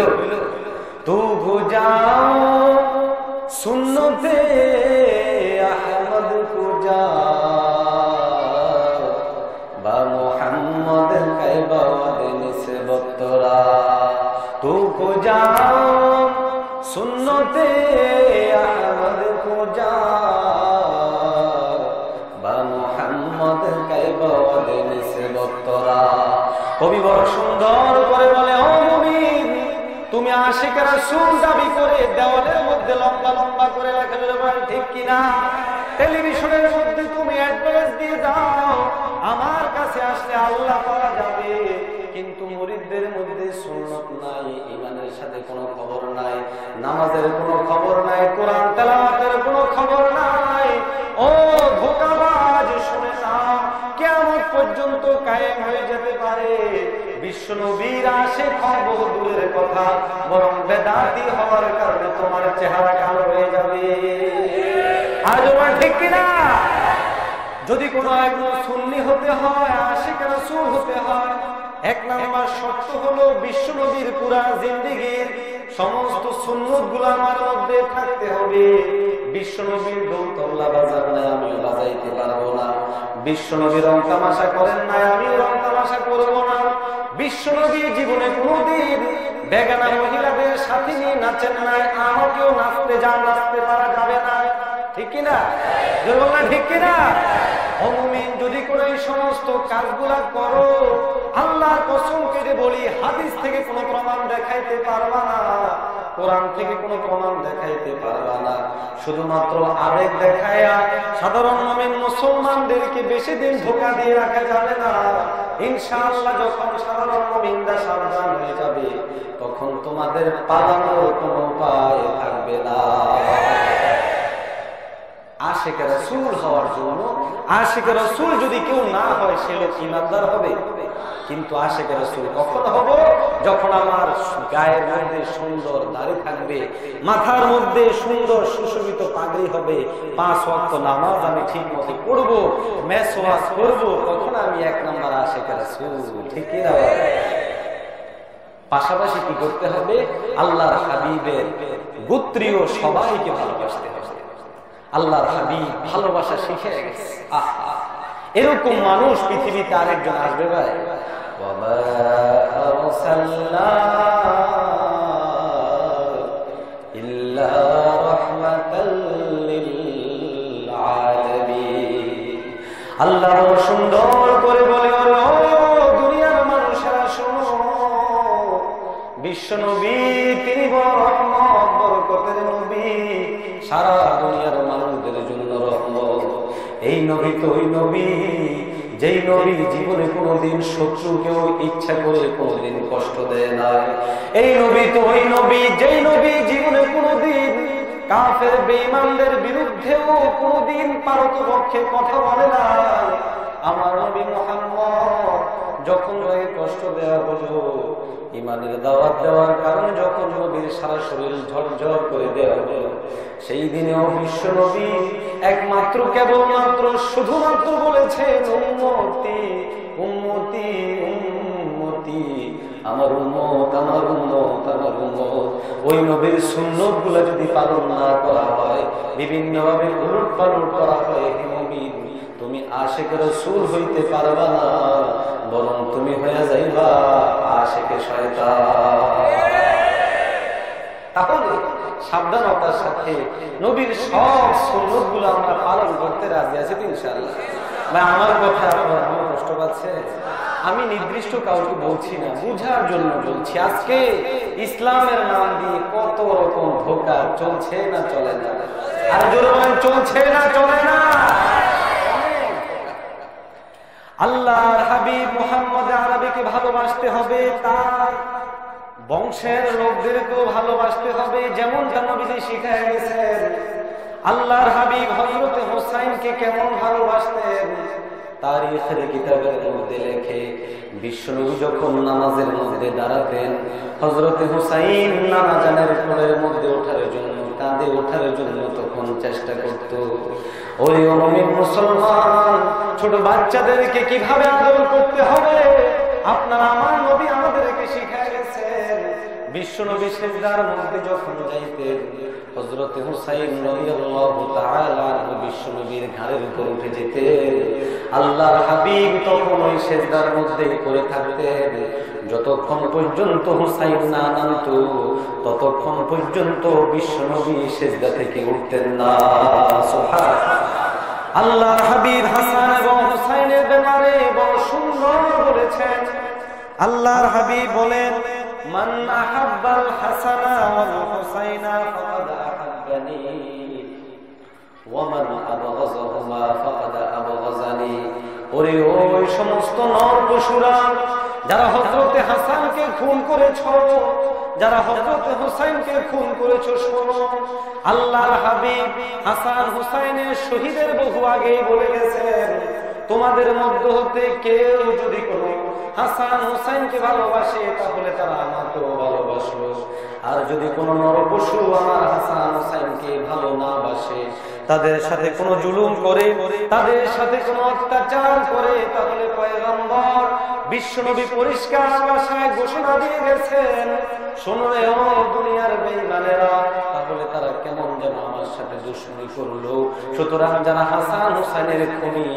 তু গুজাও সুন্নতে আহমদ কুজা বা মুহাম্মদ কাইবাদ নিসবত তোরা, তু গুজাও সুন্নতে আহমদ কুজা বা মুহাম্মদ কাইবাদ নিসবত তোরা। কবি বড় সুন্দর করে বলে, ও মুমিন, তুমি আশিক রাসূল দাবি করে দেওয়ালের মধ্যে লম্বা লম্বা করে লেখা বলেন, ঠিক কিনা? টেলিভিশনের মধ্যে তুমি অ্যাড্রেস দিয়ে দাও, আমার কাছে আসলে আল্লাহ পাওয়া যাবে, কিন্তু মুরিদদের মধ্যে সুন্নাত নাই, ঈমানের সাথে কোনো খবর নাই, নামাজের কোনো খবর নাই, কোরআন তেলাওয়াতের কোনো খবর নাই। ও ধোঁকাবাজ, শুনে না, কিয়ামত পর্যন্ত কায়েম হয়ে যেতে পারে বিশ্ব নবীর আশিক হব দূরের কথা, বরং বেদাতি হওয়ার কারণে তোমার চেহারা কালো হয়ে যাবে। আজ আমার ঠিক কিনা? যদি কোনো একজন সুন্নি হতে হয়, আশিক রাসূল হতে হয়, এক নাম্বার শর্ত হলো বিশ্ব নবীর পুরা জিন্দেগীর সমস্ত সুন্নতগুলো আমার মধ্যে থাকতে হবে। বিশ্ব নবীর দৌতল্লা বাজার নাই, আমিও বাজাইতে পারবো না। বিশ্ব নবী রং তামাশা করেন নাই, আমিও রং তামাশা করবো না। বিশ্ব নবী জীবনে কোনোদিন বেগানা মহিলাদের সাথে নিয়ে নাচেন নাই, আমাকেও নাচতে পারা যাবে না, ঠিক কিনা? ঠিক কিনা? মুমিন, যদি করে এই সমস্ত কাজগুলা করো, আল্লাহর কসম কেটে বলি, হাদিস থেকে কোনো প্রমাণ দেখাইতে পারবা না, কোরআন থেকে কোনো প্রমাণ দেখাইতে পারবা না, শুধুমাত্র আবেগ দেখায়া সাধারণ মুমিন মুসলমানদেরকে বেশি দিন ধোঁকা দিয়ে রাখা যাবে না। ইনশাআল্লাহ যখন সাধারণ মুমিনরা সাবধান হয়ে যাবে, তখন তোমাদের পালানোর কোনো উপায় থাকবে না। আশিক রাসূল হওয়ার জন্য, আশিক রাসূল যদি কেউ না হয়, সে লোক ঈমানদার হবে। কিন্তু আশিক রাসূল কখন হব? যখন আমার গায়ের মধ্যে সুন্দর দাড়ি থাকবে, মাথার মধ্যে সুন্দর সুশোভিত পাগড়ি হবে, 5 ওয়াক্ত নামাজ আমি ঠিক মতো পড়বো, মেসওয়াক করবো, তখন আমি এক নাম্বার আশিক রাসূল, ঠিক কি না? পাশাপাশি কি করতে হবে? আল্লাহর হাবিবের গোত্রীয় সবাইকে ভালোবাসতে হবে। আল্লাহর হাবিব ভালোবাসা শিখে গেছে। আহা, এরকম মানুষ পৃথিবীতে আরেকজন আসবে ভাই? ওয়ামা আরসালনা ইল্লা রাহমাতাল লিল আলামিন। আল্লাহ সুন্দর করে বলে, ও দুনিয়ার মানুষেরা শোনো, বিশ্ব নবী তিনি বড় রহমত, বরকতের নবী, সারা দুনিয়ার মানুষদের জন্য রহমত। এই নবী তো ওই নবী যেই নবী জীবনে কোনোদিন শত্রুকেও ইচ্ছা করে কোনোদিন কষ্ট দেয় না। এই নবী তো ওই নবী যেই নবী জীবনে কোনোদিন কাফের বেঈমানদের বিরুদ্ধেও কোনোদিন পারতপক্ষে কথা বলে না। আমার নবী মুহাম্মদ যখন নবীর কষ্ট দেওয়া হলো, ইমানের দাওয়াত দেওয়ার কারণে যখন নবীর সারা শরীর ঝরঝর করে দেওয়া হলো, সেই দিনেও বিশ্ব নবী একমাত্র কেবলমাত্র শুধুমাত্র বলেছেন উম্মতি উম্মতি উম্মতি, আমার উম্মত আমার উম্মত আমার উম্মত। ওই নবীর সুন্নতগুলো যদি পালন না করা হয়, বিভিন্নভাবে উলট পালট করা হয়, হে নবী তুমি আশিক রাসূল হইতে পারবা না, বরং তুমি হয়ে যাইবা আশিকে শয়তান। তাহলে সাবধানতার সাথে নবীর সব সুন্নতগুলো আমরা পালন করতে রাজি আছি তো ইনশাআল্লাহ। ভাই আমার কথা আপনারা কষ্ট পাচ্ছে? আমি নির্দিষ্ট কাউকে বলছি না, বুঝার জন্য বলছি। আজকে ইসলামের নাম দিয়ে কত রকম ধোঁকা চলছে না চলে না? আর জোরে বলেন, চলছে না চলে না? আল্লাহর হাবিব মুহাম্মদ আরবিকে ভালোবাসতে হবে, তার বংশের লোকদেরকেও ভালোবাসতে হবে, যেমনটা নবীজি শিখায় গেছেন। আল্লাহর হাবিব হযরত হুসাইনকে কেমন ভালোবাসতেন তারিখের কিতাবের মধ্যে লেখে, বিশ্বনবী যখন নামাজের মধ্যে দাঁড়াতেন, হযরত হুসাইন নানা জানের কোলের মধ্যে ওঠার জন্য, কাঁধে ওঠার জন্য তখন চেষ্টা করত। ওই মুমিন মুসলমান, ছোট বাচ্চাদেরকে কিভাবে আদর করতে হবে আপনার আমার নবী আমাদেরকে শিখায় গেছেন। বিশ্বনবী সিজদার মধ্যে যখন যাইতেন, হযরত হুসাইন রাদিয়াল্লাহু তাআলা বিশ্বনবীর ঘাড়ের উপর উঠে যেতেন। আল্লাহর হাবিব তখন ওই সিজদার মধ্যে পড়ে থাকতেন। যতক্ষণ পর্যন্ত হুসাইন না নামতো, ততক্ষণ পর্যন্ত বিশ্বনবী সিজদা থেকে উঠতেন না। সুবহানাল্লাহ। আল্লাহর হাবিব হাসান এবং হুসাইনের ব্যাপারে বড় সুন্দর বলেছেন। আল্লাহর হাবিব বলেন, মান আহাব্বাল হাসানা ওয়াল হুসাইনা ফাকাদ আহাব্বানি ওয়া মান আবগাযাহুমা ফাকাদ আবগাযানি। ওরে ওই সমস্ত নর পশুরা যারা হযরত হাসানকে খুন করেছো, যারা হযরত হুসাইনকে খুন করেছো, শোনো আল্লাহর হাবিব হাসান হুসাইনের শহীদের বহু আগে বলে গেছেন, তোমাদের মধ্য হতে কেউ যদি কোনো হাসান হুসাইনকে ভালোবাসে তাহলে তারা আমাকেও ভালোবাসলো। আর যদি কোনো নরপশু আমার হাসান হুসাইনকে ভালো না বাসে, তাদের সাথে কোনো জুলুম করে, তাদের সাথে কোনো অত্যাচার করে, তাহলে পয়গম্বর বিশ্বনবী পরিষ্কার ভাষায় ঘোষণা দিয়ে গেছেন, শোনো রে ও দুনিয়ার বেঈমানেরা, তাহলে তারা কেমন যেন আমার সাথে দুশমনি করলো। সুতরাং যারা হাসান হুসাইনের খুনি,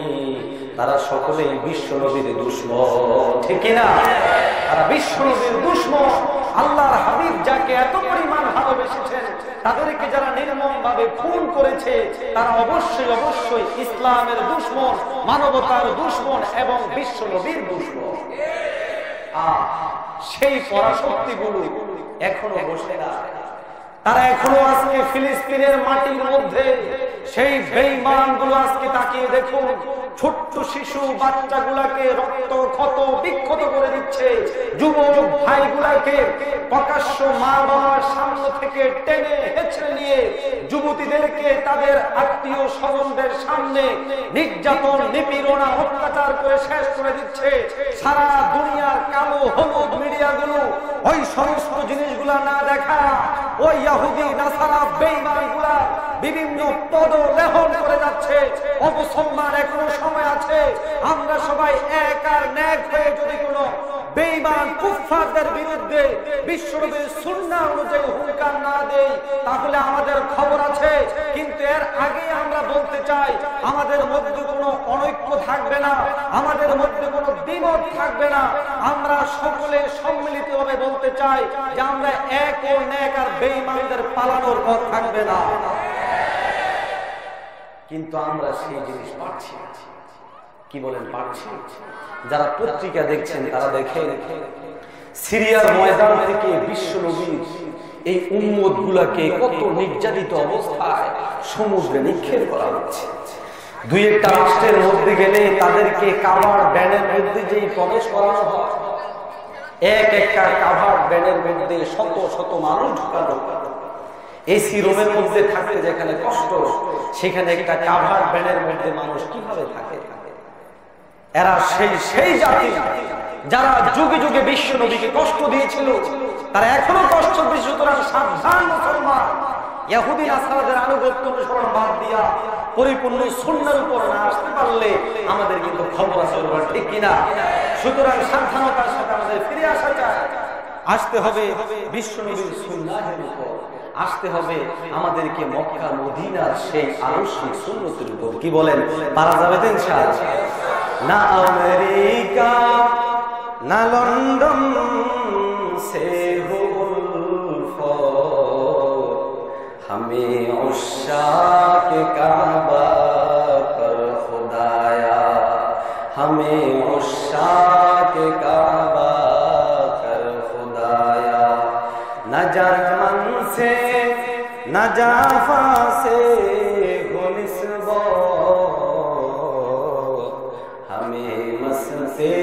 তারা সকলেই বিশ্বনবীর দুশমন, ঠিক কিনা? তারা বিশ্বনবীর দুশমন। আল্লাহর হাবিব যাকে এত পরিমাণ ভালোবেসেছেন, তাদেরকে যারা নির্মম ভাবে খুন করেছে, তারা অবশ্যই অবশ্যই ইসলামের দুশমন, মানবতার দুশমন এবং বিশ্বনবীর দুশমন। সেই পরাশক্তিগুলো এখনো বসে না, তারা এখনো আজকে ফিলিস্তিনের মাটির মধ্যে সেই বেঈমানগুলো আজকে তাকিয়ে দেখুন, ছোট্ট শিশু বাচ্চাগুলাকে রক্ত ক্ষত বিক্ষত করে দিচ্ছে, যুবক ভাইগুলাকে প্রকাশ্য মা বাবার সামনে থেকে টেনে হেঁচড়ে নিয়ে যুবতীদেরকে তাদের আত্মীয় স্বজনদের সামনে নির্যাতন নিপীড়ন অত্যাচার করে শেষ করে দিচ্ছে। সারা দুনিয়ার কালো হলুদ মিডিয়াগুলো ওই সমস্ত জিনিসগুলা না দেখা, ওই ইহুদি নাসারা বেঈমানগুলা বিভিন্ন পদলেহন করে যাচ্ছে। অবসম্মান এখনো সময় আছে, আমরা সবাই এক আর ন্যাক হয়ে যদি কোনো বেঈমান কুফফারদের বিরুদ্ধে বিশ্বনবীর সুন্নাহ অনুযায়ী হুঙ্কার না দেই, তাহলে আমাদের খবর আছে। কিন্তু এর আগে আমরা বলতে চাই, আমাদের মধ্যে কোনো অনৈক্য থাকবে না, আমাদের মধ্যে কোনো দ্বিমত থাকবে না। আমরা সকলে সম্মিলিতভাবে বলতে চাই যে আমরা এক ও ন্যাক আর বেঈমানদের পালানোর পথ থাকবে না। কিন্তু আমরা সেই জিনিস পাচ্ছি না। কি বলেন পাচ্ছি? যারা পত্রিকা দেখছেন তারা দেখেন, সিরিয়ার ময়দান থেকে বিশ্বনবীর এই উম্মত গুলাকে কত নির্যাতিত অবস্থায় সমুদ্রে নিক্ষেপ করা হচ্ছে। দুই একটা রাষ্ট্রের মধ্যে গেলে তাদেরকে কাভার ব্যানের মধ্যে যেই প্রবেশ করানো হয়, এক একটা কাভার ব্যানের মধ্যে শত শত মানুষ ঢুকানো, এসি রুমের মধ্যে থাকতে যেখানে কষ্ট, সেখানে একটা কাভার ব্যানের মধ্যে মানুষ কিভাবে থাকে? এরা সেই জাতি যারা যুগে যুগে বিশ্ব নবীকে কষ্ট দিয়েছিল, তারা এখনো কষ্ট দিচ্ছে। সুতরাং সাবধান মুসলমান, ইহুদি নাসারাদের আনুগত্য অনুসরণ বাদ দিয়া পরিপূর্ণ সুন্নাহর উপর না আসতে পারলে আমাদের কিন্তু খবর আছে, ঠিক কিনা? সুতরাং সাবধানতার সাথে আমাদের ফিরে আসা চাই, আসতে হবে বিশ্ব নবীর সুন্নাহের উপর, আসতে হবে আমাদেরকে মক্কা মদিনার সেই আদর্শিক সুন্নতের উপর। কি বলেন, পারা যাবে তো ইনশাআল্লাহ? না আমেরিকা না লন্ডন সে হো हमें उशाक काबा कर खुदाया, हमें उशाक काबा कर खुदाया, न जर्मन से न जाफा से हो निस्बत, हमें मस्ते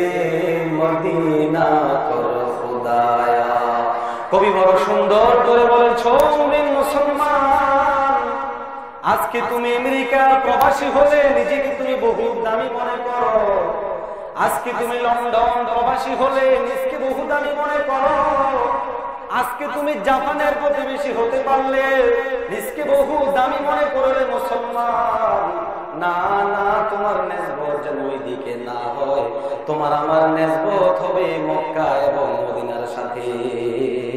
मदीना कर खुदाया। কবি বড় সুন্দর করে বলেছ, মুসলমান আজকে তুমি আমেরিকা প্রবাসী হলে নিজেকে তুমি বহু দামি মনে করো, আজকে তুমি লন্ডন প্রবাসী হলে নিজেকে বহু দামি মনে করো, আজকে তুমি জাপানের প্রতিবেশী হতে পারলে নিজেকে বহু দামি মনে করলে মুসলমান, না না, তোমার নেসবত যেন ওই দিকে না হয়, তোমার আমার নেসবত হবে মক্কা এবং মদিনার সাথে,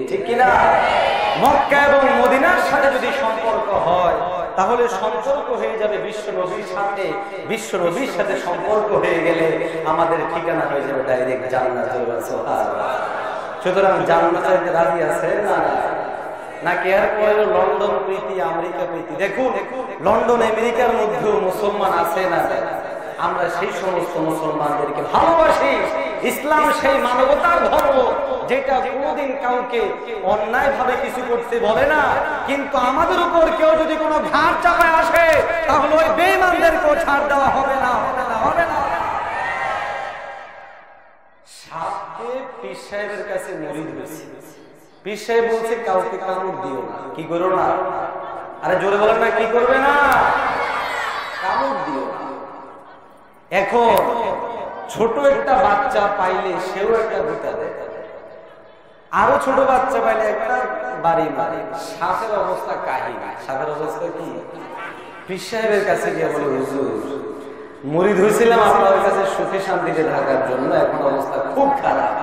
ঠিক কিনা? মক্কা এবং মদিনার সাথে যদি সম্পর্ক হয় তাহলে সম্পর্ক হয়ে যাবে বিশ্ব নবীর সাথে, বিশ্ব নবীর সাথে সম্পর্ক হয়ে গেলে আমাদের ঠিকানা হয়ে যাবে ডাইরেক্ট জান্নাতুল সুবহানাল্লাহ। সুতরাং জান্নাতে রাজি আছে না নাকি আর লন্ডন প্রীতি আমেরিকা প্রীতি? দেখুন, লন্ডন আমেরিকার মধ্যেও মুসলমান আছে না? আমরা সেই সমস্ত মুসলমানদেরকে ভালোবাসি। ইসলাম সেই মানবতার ধর্ম যেটা কোনোদিন কাউকে অন্যায় ভাবে কিছু করতে বলে না, কিন্তু আমাদের উপর কেউ যদি কোনো ঘাট চাপায় আসে তাহলে ওই বেঈমানদেরকেও ছাড় দেওয়া হবে না, হবে না। সাথে পীর সাহেবের কাছে মুরিদ হয়েছে, পীর সাহেব বলছে কাউকে কামড় দিও না, কি করো না? আরে জোরে বলেন না, কি করবে না? কামড় দিও না। এখন ছোট একটা বাচ্চা পাইলে সেও একটা গুতা দেয়, আরো ছোট বাচ্চা পাইলে একটা বাড়ি মারে। সাপের অবস্থা কাহিনী, সাপের অবস্থা কি? পীর সাহেবের কাছে গিয়ে বলে, হুজুর মুরিদ হয়েছিলাম আপনার কাছে সুখে শান্তিতে থাকার জন্য, এখন অবস্থা খুব খারাপ।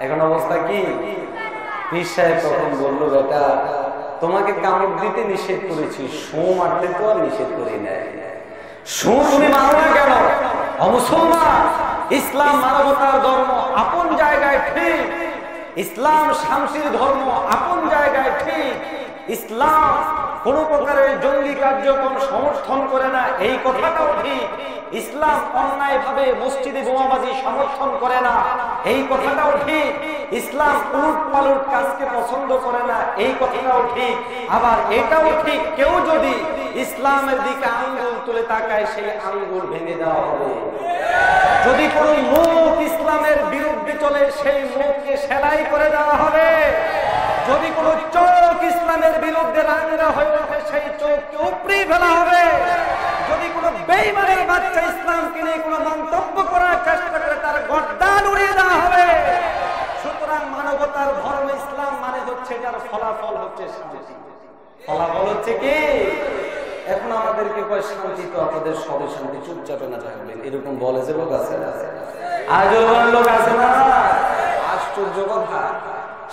এখন অবস্থা কি? পীর সাহেব তখন বলল, বেটা তোমাকে কামড় দিতে নিষেধ করেছি, শো মারতে তো আর নিষেধ করি নাই, শো তুমি মারো না কেন? মুসলমান, ইসলাম মানবতার ধর্ম, আপন জায়গায় ঠিক। ইসলাম শান্তির ধর্ম, আপন জায়গায় ঠিক। ইসলাম কোন প্রকারের জঙ্গি কার্যক্রম সমর্থন করে না, এই কথাটাও ঠিক। ইসলাম অন্যায় ভাবে মসজিদে বোমাবাজি সমর্থন করে না, এই কথাটাও ঠিক। ইসলাম উলট পালট কাজকে পছন্দ করে না, এই কথাটাও ঠিক। আবার এটাও ঠিক, কেউ যদি ইসলামের দিকে আঙ্গুল তুলে তাকায় সেই আঙ্গুল ভেঙে দেওয়া হবে। যদি কোন মুখ ইসলামের বিরুদ্ধে চলে সেই মুখকে সেলাই করে দেওয়া হবে। যদি কোন চোখ ইসলামের বিরুদ্ধে রাঙা হয়ে ওঠে সেই চোখকে উপড়ে ফেলা হবে। যদি কোন বেঈমানের বাচ্চা ইসলামকে নিয়ে কোন মন্তব্য করার চেষ্টা করে তার গর্দান উড়িয়ে দেওয়া হবে। সুতরাং মানবতার ধর্ম ইসলাম মানে হচ্ছে, এটার ফলাফল হচ্ছে শান্তি। ফলাফল হচ্ছে কি? এখন আমাদেরকে কয় শান্তি, তো আপনাদের সবে শান্তি, চুপচাপে না থাকবেন, এরকম বলে যে লোক আছে না? আজও লোক আছে না? আশ্চর্য কথা।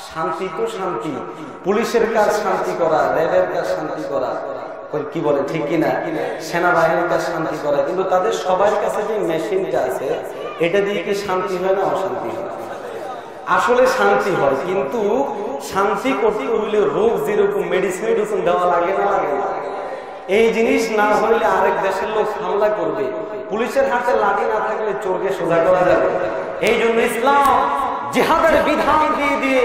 শান্তি তো শান্তি, পুলিশের কাজ শান্তি করা, র্যাবের কাজ শান্তি করা, কি বলে ঠিক কিনা? সেনাবাহিনীর কাজ শান্তি করা, কিন্তু তাদের সবার কাছে যে মেশিনটা আছে এটা দিয়ে কি শান্তি হয় না অশান্তি হয়? আসলে শান্তি হয়, কিন্তু শান্তি করতে হইলে রোগ যেরকম মেডিসিন দেওয়া লাগে না, লাগে না। এই জিনিস না হইলে আরেক দেশের লোক হামলা করবে, পুলিশের হাতে লাঠি না থাকলে চোরকে সোজা করা যাবে। এই জন্য ইসলাম জিহাদের বিধান দিয়ে দিয়ে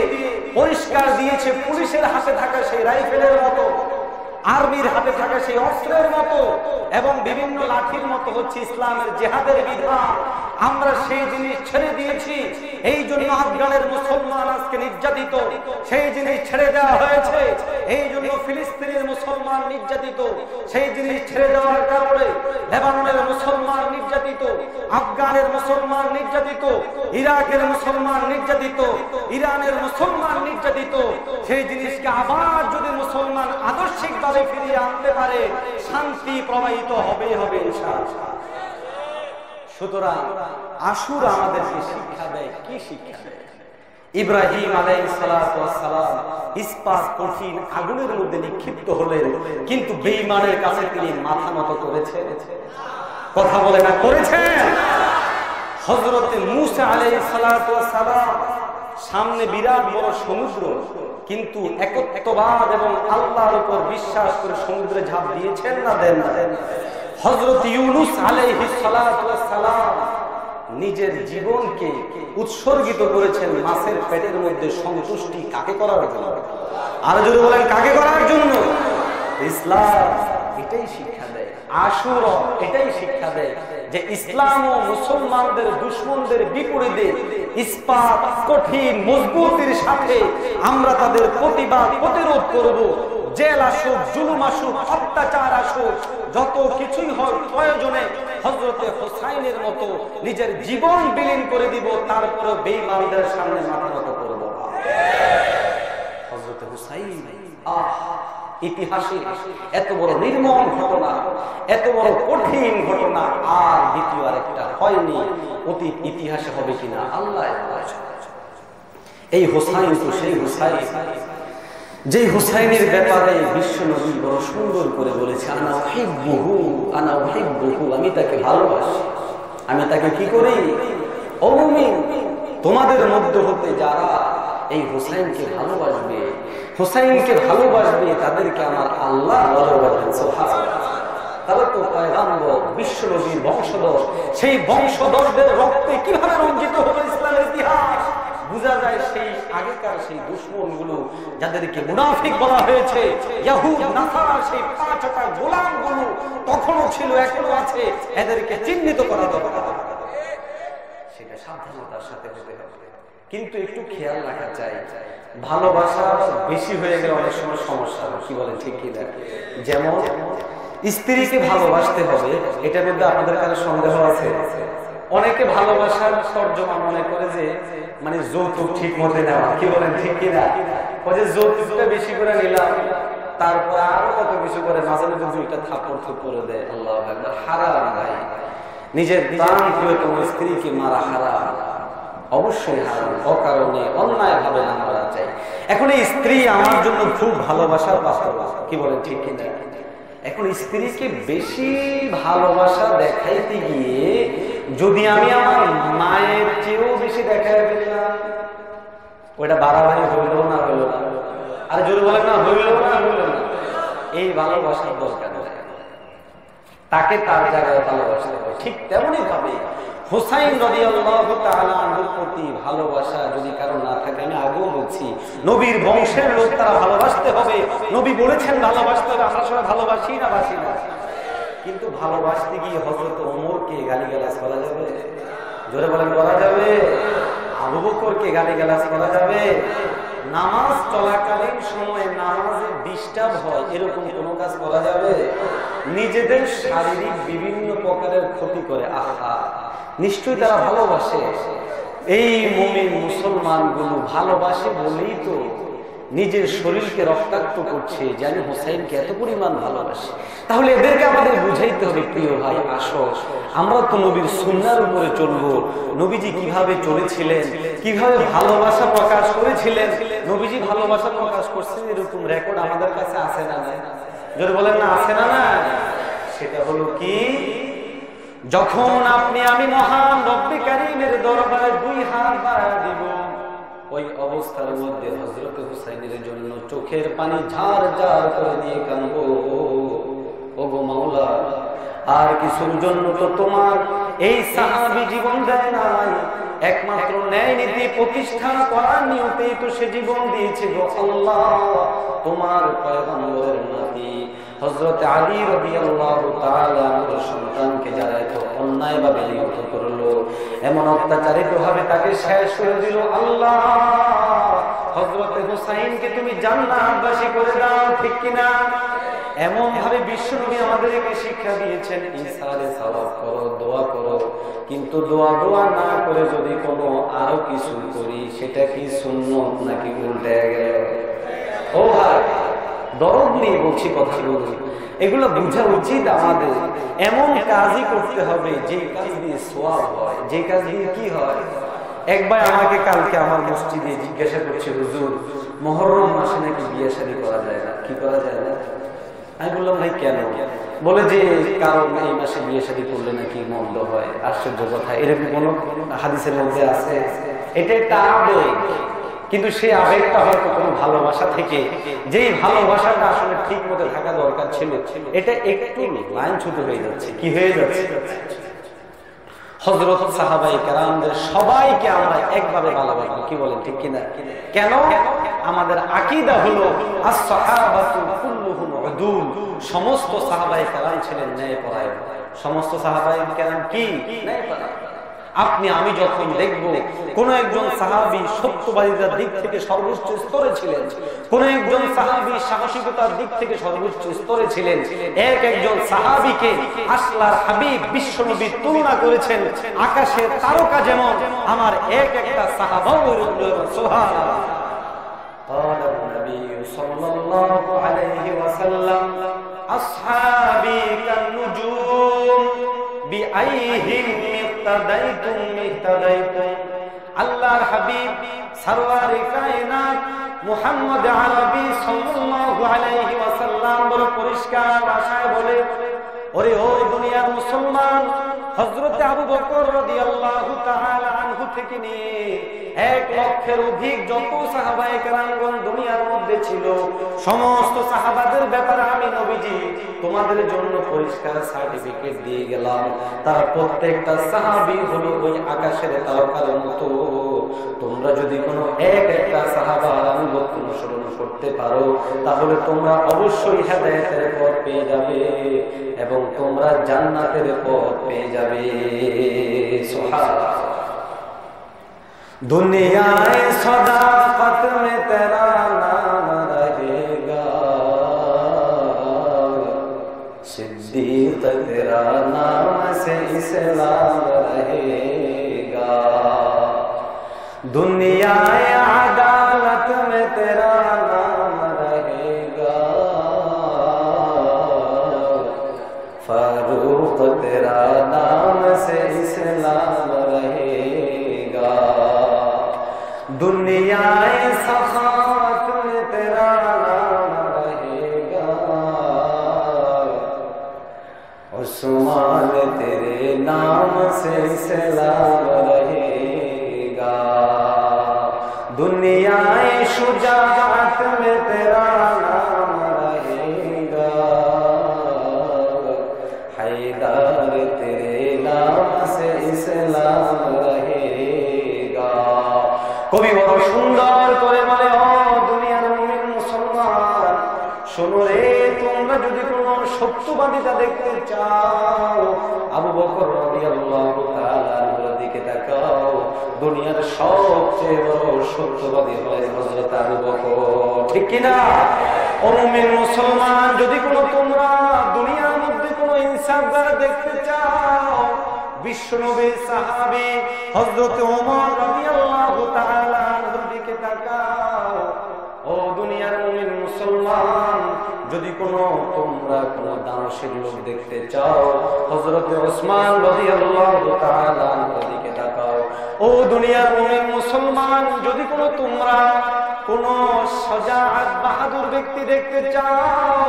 পরিষ্কার দিয়েছে, পুলিশের হাতে থাকা সেই রাইফেলের মতো আর্মির হাতে থাকা সেই অস্ত্রের মতো এবং বিভিন্ন লাঠির মতো হচ্ছে ইসলামের জিহাদের বিধান। আমরা সেই জিনিস ছেড়ে দিয়েছি, এই জন্য আফগানের মুসলমান আজকে নির্যাতিত। সেই জিনিস ছেড়ে দেওয়া হয়েছে, এই জন্য ফিলিস্তিনের মুসলমান নির্যাতিত। সেই জিনিস ছেড়ে দেওয়ার কারণে লেবাননের মুসলমান নির্যাতিত, আফগানের মুসলমান নির্যাতিত, ইরাকের মুসলমান নির্যাতিত, ইরানের মুসলমান নির্যাতিত। সেই জিনিসকে আবার যদি মুসলমান আদর্শিকভাবে ফিরিয়ে আনতে পারে, শান্তি প্রবাহিত হবে ইনশাআল্লাহ। সুতরাং আশুরা আমাদেরকে শিক্ষা দেয়, কি শিক্ষা দেয়? ইব্রাহিম আলাইহিস সালাতু ওয়াস সালাম ইস্পাত কঠিন আগুনের মধ্যে নিক্ষিপ্ত হলেন, কিন্তু বেঈমানের কাছে তিনি মাথা নত করেছেন। কথা বলে না, করেছেন? হযরত মূসা আলাইহিস সালাতু ওয়াস সালাম সামনে বিরাট বড় সমুদ্র, কিন্তু একত্ববাদ এবং আল্লাহর উপর বিশ্বাস করে সমুদ্রে ঝাঁপ দিয়েছেন না দেন না? হযরত ইউনূস আলাইহিস সালাতু ওয়াস সালাম নিজের জীবনকে উৎসর্গিত করেছেন মাছের পেটের মধ্যে সন্তুষ্টি কাকে করার জন্য? আর যদি বলেন কাকে করার জন্য? ইসলাম এটাই শিক্ষা দেয়, আশুরা এটাই শিক্ষা দেয় যে ইসলাম ও মুসলমানদের দুশমনদের বিপরীতে ইস্পাত কঠিন মজবুতির সাথে আমরা তাদের প্রতিবাদ প্রতিরোধ করব। জেল আসুক, জুলুম আসুক, অত্যাচার আসুক, যত কিছুই হয় প্রয়োজনে হযরতে হুসাইনের মতো নিজের জীবন বিলীন করে দিব, তারপরে বেঈমানদের সামনে মাথা নত করব। হযরতে হুসাইন ইতিহাসে এত বড় নির্মম ঘটনা, এত বড় কঠিন ঘটনা আর দ্বিতীয় আরেকটা হয়নি। অতীত ইতিহাসে হবে কিনা আল্লাহ। এই হুসাইন তো সেই হুসাইন যে হুসাইনের ব্যাপারে বিশ্ব নবী বড় সুন্দর করে বলেছে, আনা উহিব্বুহু, আনা উহিব্বুহু, আমি তাকে ভালোবাসি। আমি তাকে কি করি? ও মুমিন, তোমাদের মধ্যে হতে যারা এই হুসাইনকে ভালোবাসবে, হুসাইনকে ভালোবাসবে, তাদেরকে আমার আল্লাহ ভালোবাসেন। সুবহানাল্লাহ। তারা তো পয়গম্বর, বিশ্ব নবীর বংশধর। সেই বংশধরদের রক্তে কিভাবে রঞ্জিত হবে ইসলামের ইতিহাস? বুঝা যায় সেই আগেকার সেই দুশমন গুলো, যাদেরকে মুনাফিক বলা হয়েছে, ইহুদ নাসারা, সেই পাঁচটা গোলাম গুলো তখনও ছিল, এখনো আছে। এদেরকে চিহ্নিত করা দরকার, সেটা সাবধানতার সাথে হতে হবে। কিন্তু একটু খেয়াল রাখা চাই, ভালোবাসা বেশি হয়ে গেলে অনেক সময় সমস্যা হবে। কি বলেন, ঠিক কি না? যেমন স্ত্রীকে ভালোবাসতে হবে, এটার মধ্যে আপনাদের কাছে সন্দেহ আছে? অনেকে ভালোবাসার তর্জমা মনে করে যে মানে যৌতুক ঠিক মতো নেওয়া। কি বলেন, ঠিক কিনা? ওই যে যৌতুকটা বেশি করে নিলাম, তারপর আরো কত কিছু করে, মাঝে মাঝে দুইটা থাপ্পড় করে দেয়। আল্লাহু আকবার। হারাম ভাই, নিজের প্রাণ প্রিয়তম স্ত্রীকে মারা হারাম, অবশ্যই হারাম। অকারণে অন্যায় ভাবে না মারা যায়। এখন এই স্ত্রী আমার জন্য খুব ভালোবাসার পাত্র। কি বলেন, ঠিক কিনা? এখন স্ত্রীকে বেশি ভালোবাসা দেখাইতে গিয়ে যদি আমি আমার মায়ের চেয়েও বেশি দেখাই ফেললাম, ওইটা বাড়াবাড়ি হইল না হইল না? আর যদি বলেন না হইল না হইল না, এই ভালোবাসার দরকার নেই। তাকে তার জায়গায় ভালোবাসতে হবে। ঠিক তেমনই ভাবে হুসাইন রাদিয়াল্লাহু তাআলা আনহুর প্রতি ভালোবাসা যদি কারো না থাকে, আমি আগেও বলছি, নবীর বংশের লোক তারা ভালোবাসতে হবে। নবী বলেছেন ভালোবাসতে হবে। আমরা সবাই ভালোবাসি না বাসি না? কিন্তু ভালোবাসতে গিয়ে হযরত ওমরকে গালিগালাজ করা যাবে? জোরে বলেন, করা যাবে? আবু বকরকে গালিগালাজ করা যাবে? নামাজ চলাকালীন সময়ে নামাজে ডিস্টার্ব হয় এরকম কোনো কাজ করা যাবে? নিজেদের শারীরিক বিভিন্ন প্রকারের ক্ষতি করে, আহা, নিশ্চয়ই তারা ভালোবাসে। এই মুমিন মুসলমান গুলো ভালোবাসে বলেই তো নিজের শরীরকে রক্তাক্ত করছে, জানি হুসাইনকে এত পরিমাণ ভালোবাসে। তাহলে এদেরকে আমাদের বুঝাইতে হবে, প্রিয় ভাই আসো, আমরা তো নবীর সুন্নাহর উপরে চলবো। নবীজি কিভাবে চলেছিলেন, কিভাবে ভালোবাসা প্রকাশ করেছিলেন, নবীজি ভালোবাসা প্রকাশ করছেন, এরকম রেকর্ড আমাদের কাছে আছে না? যদি বলেন না আছে না? না, সেটা হলো কি, যখন আপনি আমি মহান রব্বে কারীমের দরবারে দুই হাত বাড়ায় দিব, ওই অবস্থার মধ্যে হযরত হুসাইনের জন্য চোখের পানি ঝার ঝার করে দিয়ে কাঁদবো, ওগো মাওলা, আর কিছুর জন্য তো তোমার এই সাহাবী জীবন দেয় নাই, একমাত্র ন্যায় নীতি প্রতিষ্ঠা করার নিয়তেই তো সে জীবন দিয়েছে গো আল্লাহ। তোমার পয়গম্বরের নাতি হযরত আলী রাদিয়াল্লাহু তাআলা আনহুর সন্তানকে যারা এত অন্যায়ভাবে নিহত করলো, এমন অত্যাচারিত ভাবে তাকে শেষ করে দিল, আল্লাহ হযরত হুসাইনকে তুমি জান্নাতবাসী করে দাও, ঠিক কিনা? এমন ভাবে বিশ্বনবী আমাদেরকে শিক্ষা দিয়েছেন, ইসারে সওয়াব করো, দোয়া করো, কিন্তু দোয়া না করে যদি কোনো আরো কিছু করি সেটা কি সুন্নত নাকি উল্টে গেল? ও ভাই, দরদ নিয়ে বলছি কথাগুলো, এগুলো বোঝা উচিত আমাদের। এমন কাজই করতে হবে যে কাজ দিয়ে সওয়াব হয়, যে কাজ দিয়ে কি হয়। একবার আমাকে কালকে আমার মসজিদে জিজ্ঞাসা করছে, হুজুর মুহররম মাসে নাকি বিয়ে শাদী করা যায় না, কি করা যায় না? আমি বললাম ভাই কেন? বলে যে কারণ এই মাসে বিয়ে শাদী করলে নাকি মন্দ হয়। আশ্চর্য কথা, এরকম কোন হাদিসের মধ্যে আছে? এটা একটা আবেগ, কিন্তু সেই আবেগটা হয়তো কোনো ভালোবাসা থেকে, যেই ভালোবাসাটা আসলে ঠিক মতো থাকা দরকার ছিল, এটা একটু লাইন ছুট হয়ে যাচ্ছে। কি হয়ে যাচ্ছে? হযরত সাহাবায়ে কেরামদের সবাইকে আমরা একভাবে ভালোবাসবো, কি বলেন, ঠিক কিনা? কেন? আমাদের আকীদা হলো আস-সাহাবাতু কুল্লুহুম উদুল, সমস্ত সাহাবায়ে কেরাম ছিলেন ন্যায়পরায়ণ। সমস্ত সাহাবায়ে কেরাম কি ন্যায়পরায়ণ? আপনি আমি যখন দেখব কোন একজন সাহাবী সত্যবাদিতার দিক থেকে সর্বোচ্চ স্তরে ছিলেন, কোন একজন সাহাবী সাহসিকতার দিক থেকে সর্বোচ্চ স্তরে ছিলেন, একজন সাহাবীকে আল্লাহর হাবিব বিশ্বনবী তুলনা করেছেন আকাশের তারকা যেমন, আমার একটা সাহাবাও সুবহানাল্লাহ। قال النبي صلى الله عليه وسلم أصحابي كالنجوم بأيهم اهتديتم اهتديتم। আল্লাহর হাবিব সরওয়ারে কায়নাত মুহাম্মদ আরবি সাল্লাল্লাহু আলাইহি ওয়াসাল্লাম বড় পরিষ্কার ভাষায় বলে, ওরে ও দুনিয়ার মুসলমান, হযরত আবু বকর রাদিয়াল্লাহু তাআলা আনহু থেকে নিয়ে 1 লক্ষের অধিক যত সাহাবায়ে কেরামগণ দুনিয়ার মধ্যে ছিল, সমস্ত সাহাবাদের ব্যাপারে আমি নবীজি তোমাদের জন্য পরিষ্কার সার্টিফিকেট দিয়ে গেলাম। তার প্রত্যেকটা সাহাবী হলো ওই আকাশের তারকার মতো। তোমরা যদি কোনো একটা সাহাবার আনুগত্য অনুসরণ করতে পারো, তাহলে তোমরা অবশ্যই হেদায়েতের পথ পেয়ে যাবে এবং তোমরা জান্নাতের পথ পেয়ে যাবে। সুবহানাল্লাহ। दुनियाए सदाकत में तेरा नाम रहेगा, सिद्दीक तेरा नाम से इस्लाम रहेगा, दुनियाए अदालत में तेरा नाम रहेगा, फारूक तेरा नाम से इस्लाम रहेगा, दुनियाए सखावत में तेरा नाम रहेगा, उस्मान तेरे नाम से इस्लाम रहेगा, दुनियाए शुजाअत में तेरा नाम रहेगा, हैदर तेरे नाम से इस्लाम रहेगा। কবি বড় সুন্দর করে বলে, ও দুনিয়ার মুমিন মুসলমান, শোনো রে, তোমরা যদি কোনো সত্যবাদিতা দেখতে চাও, আবু বকর রাদিয়াল্লাহু তাআলা আনহুর দিকে তাকাও। দুনিয়ার সবচেয়ে বড় সত্যবাদী হয় হযরত আবু বকর, ঠিক কিনা? ও মুমিন মুসলমান, যদি কোনো তোমরা দুনিয়ার মধ্যে কোনো ইনসাফগার দেখতে চাও, বিশ্বনবীর সাহাবী হযরত ওমর রাদিয়াল্লাহু তাআলা আনহুর দিকে তাকাও। ও দুনিয়ার মুমিন মুসলমান, যদি তোমরা কোনো দানশীল লোক দেখতে চাও, হযরত ওসমান রাদিয়াল্লাহু তাআলা আনহুর দিকে তাকাও। ও দুনিয়ার মুমিন মুসলমান, যদি তোমরা কোনো শাজাআত বাহাদুর ব্যক্তি দেখতে চাও,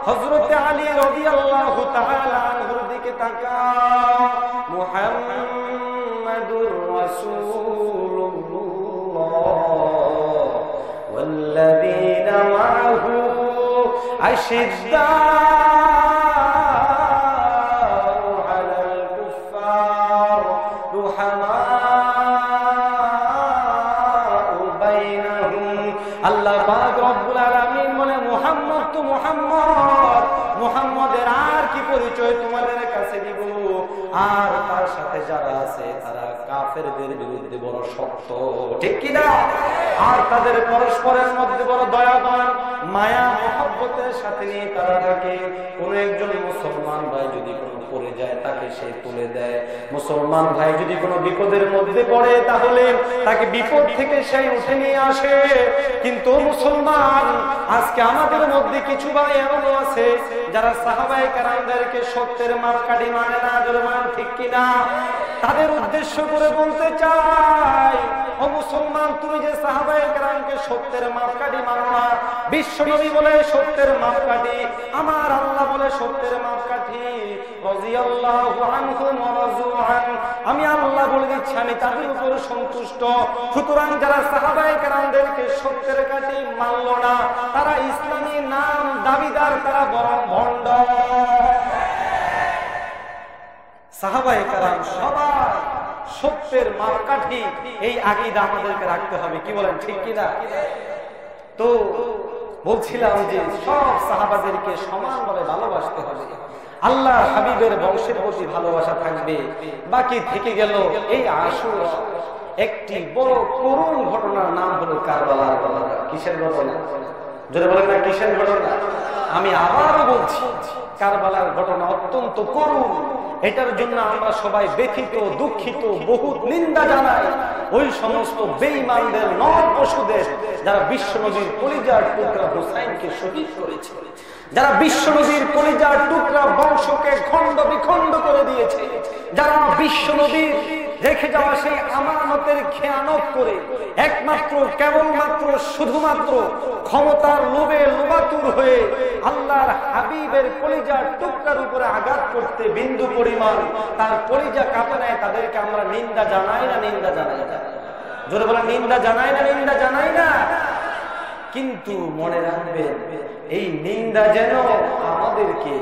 হযরত আলী রাদিয়াল্লাহু তাআলা আনহুর দিকে তাকাও। মুহাম্মাদুর রাসূলুল্লাহ ওয়াল্লাযীনা মা'আহু আশিদ্দাউ আলাল কুফফার রুহামাউ তো মুহাম্মদ, মুহাম্মদের আর কি পরিচয় তোমাদের কাছে দিব? আর তার সাথে যারা আছে তারা কাফেরদের বিরুদ্ধে বড় শক্ত, ঠিক কিনা? আর তাদের পরস্পরের মধ্যে বড় দয়াবান, মায়া মহব্বতের সাথে নিয়ে তারা থাকে। কোন একজন মুসলমান ভাই যদি কোনো পড়ে যায় তাকে সে তুলে দেয়, মুসলমান ভাই যদি কোনো বিপদের মধ্যে পড়ে তাহলে তাকে বিপদ থেকে সে উঠে নিয়ে আসে। কিন্তু মুসলমান আজকে আমাদের মধ্যে কিছু ভাই এমন আছে যারা সাহাবায়ে কেরামদেরকে সত্যের মাপকাঠি মানে না, জোরমান ঠিক কিনা? তাদের উদ্দেশ্য করে বলতে চাই, ও মুসলমান, তুমি যে সাহাবায়ে কেরামকে সত্যের মাপকাঠি মানো না, বিশ্বনবী বলে সত্যের মাপকাঠি, আমার আল্লাহ বলে সত্যের মাপকাঠি, রাদিয়াল্লাহু আনহুম ওয়া রাযু আন, আমি আল্লাহ বলে দিচ্ছি আমি তাদের উপর সন্তুষ্ট। সুতরাং যারা সাহাবায়ে কেরামদেরকে সত্যের কাঠি মানল না তারা ইসলামী নাম দাবিদার, তারা বড় ভণ্ড। সাহাবায়ে কেরাম সবাই সত্যের মাপকাঠি, এই আকীদা আমাদেরকে রাখতে হবে, কি বলেন ঠিক কিনা? তো বলছিলাম যে সব সাহাবাদেরকে সমানভাবে ভালোবাসতে হবে, আল্লাহ হাবিবের বংশের প্রতি ভালোবাসা থাকবে। বাকি থেকে গেল এই আশুরা, একটি বড় করুণ ঘটনার নাম হলো কারবালার ঘটনা। কিসের ঘটনা? যদি বলেন না কিসের ঘটনা? আমি আবারও বলছি, কারবালার ঘটনা অত্যন্ত করুণ। এটার জন্য আমরা সবাই ব্যথিত, দুঃখিত, বহুত নিন্দা জানাই ওই সমস্ত বেঈমানদের, নর পশুদের যারা বিশ্বনবীর কলিজার টুকরা হুসাইনকে শহীদ করেছে, যারা বিশ্বনবীর কলিজার টুকরা বংশকে খণ্ড বিখণ্ড করে দিয়েছে, যারা বিশ্বনবীর রেখে যাওয়া সেই আমানতের খেয়ানত করে একমাত্র কেবলমাত্র শুধুমাত্র ক্ষমতার লোভে লোভাতুর হয়ে আল্লাহর হাবিবের কলিজার টুকরার উপরে আঘাত করতে বিন্দু পরিমাণ তার কলিজা কাঁপে নেয়, তাদেরকে আমরা নিন্দা জানাই না? নিন্দা জানাই না? জোরে বলেন, নিন্দা জানাই না? নিন্দা জানাই না? কিন্তু মনে রাখবেন, এই নিন্দা যেন আমাদেরকে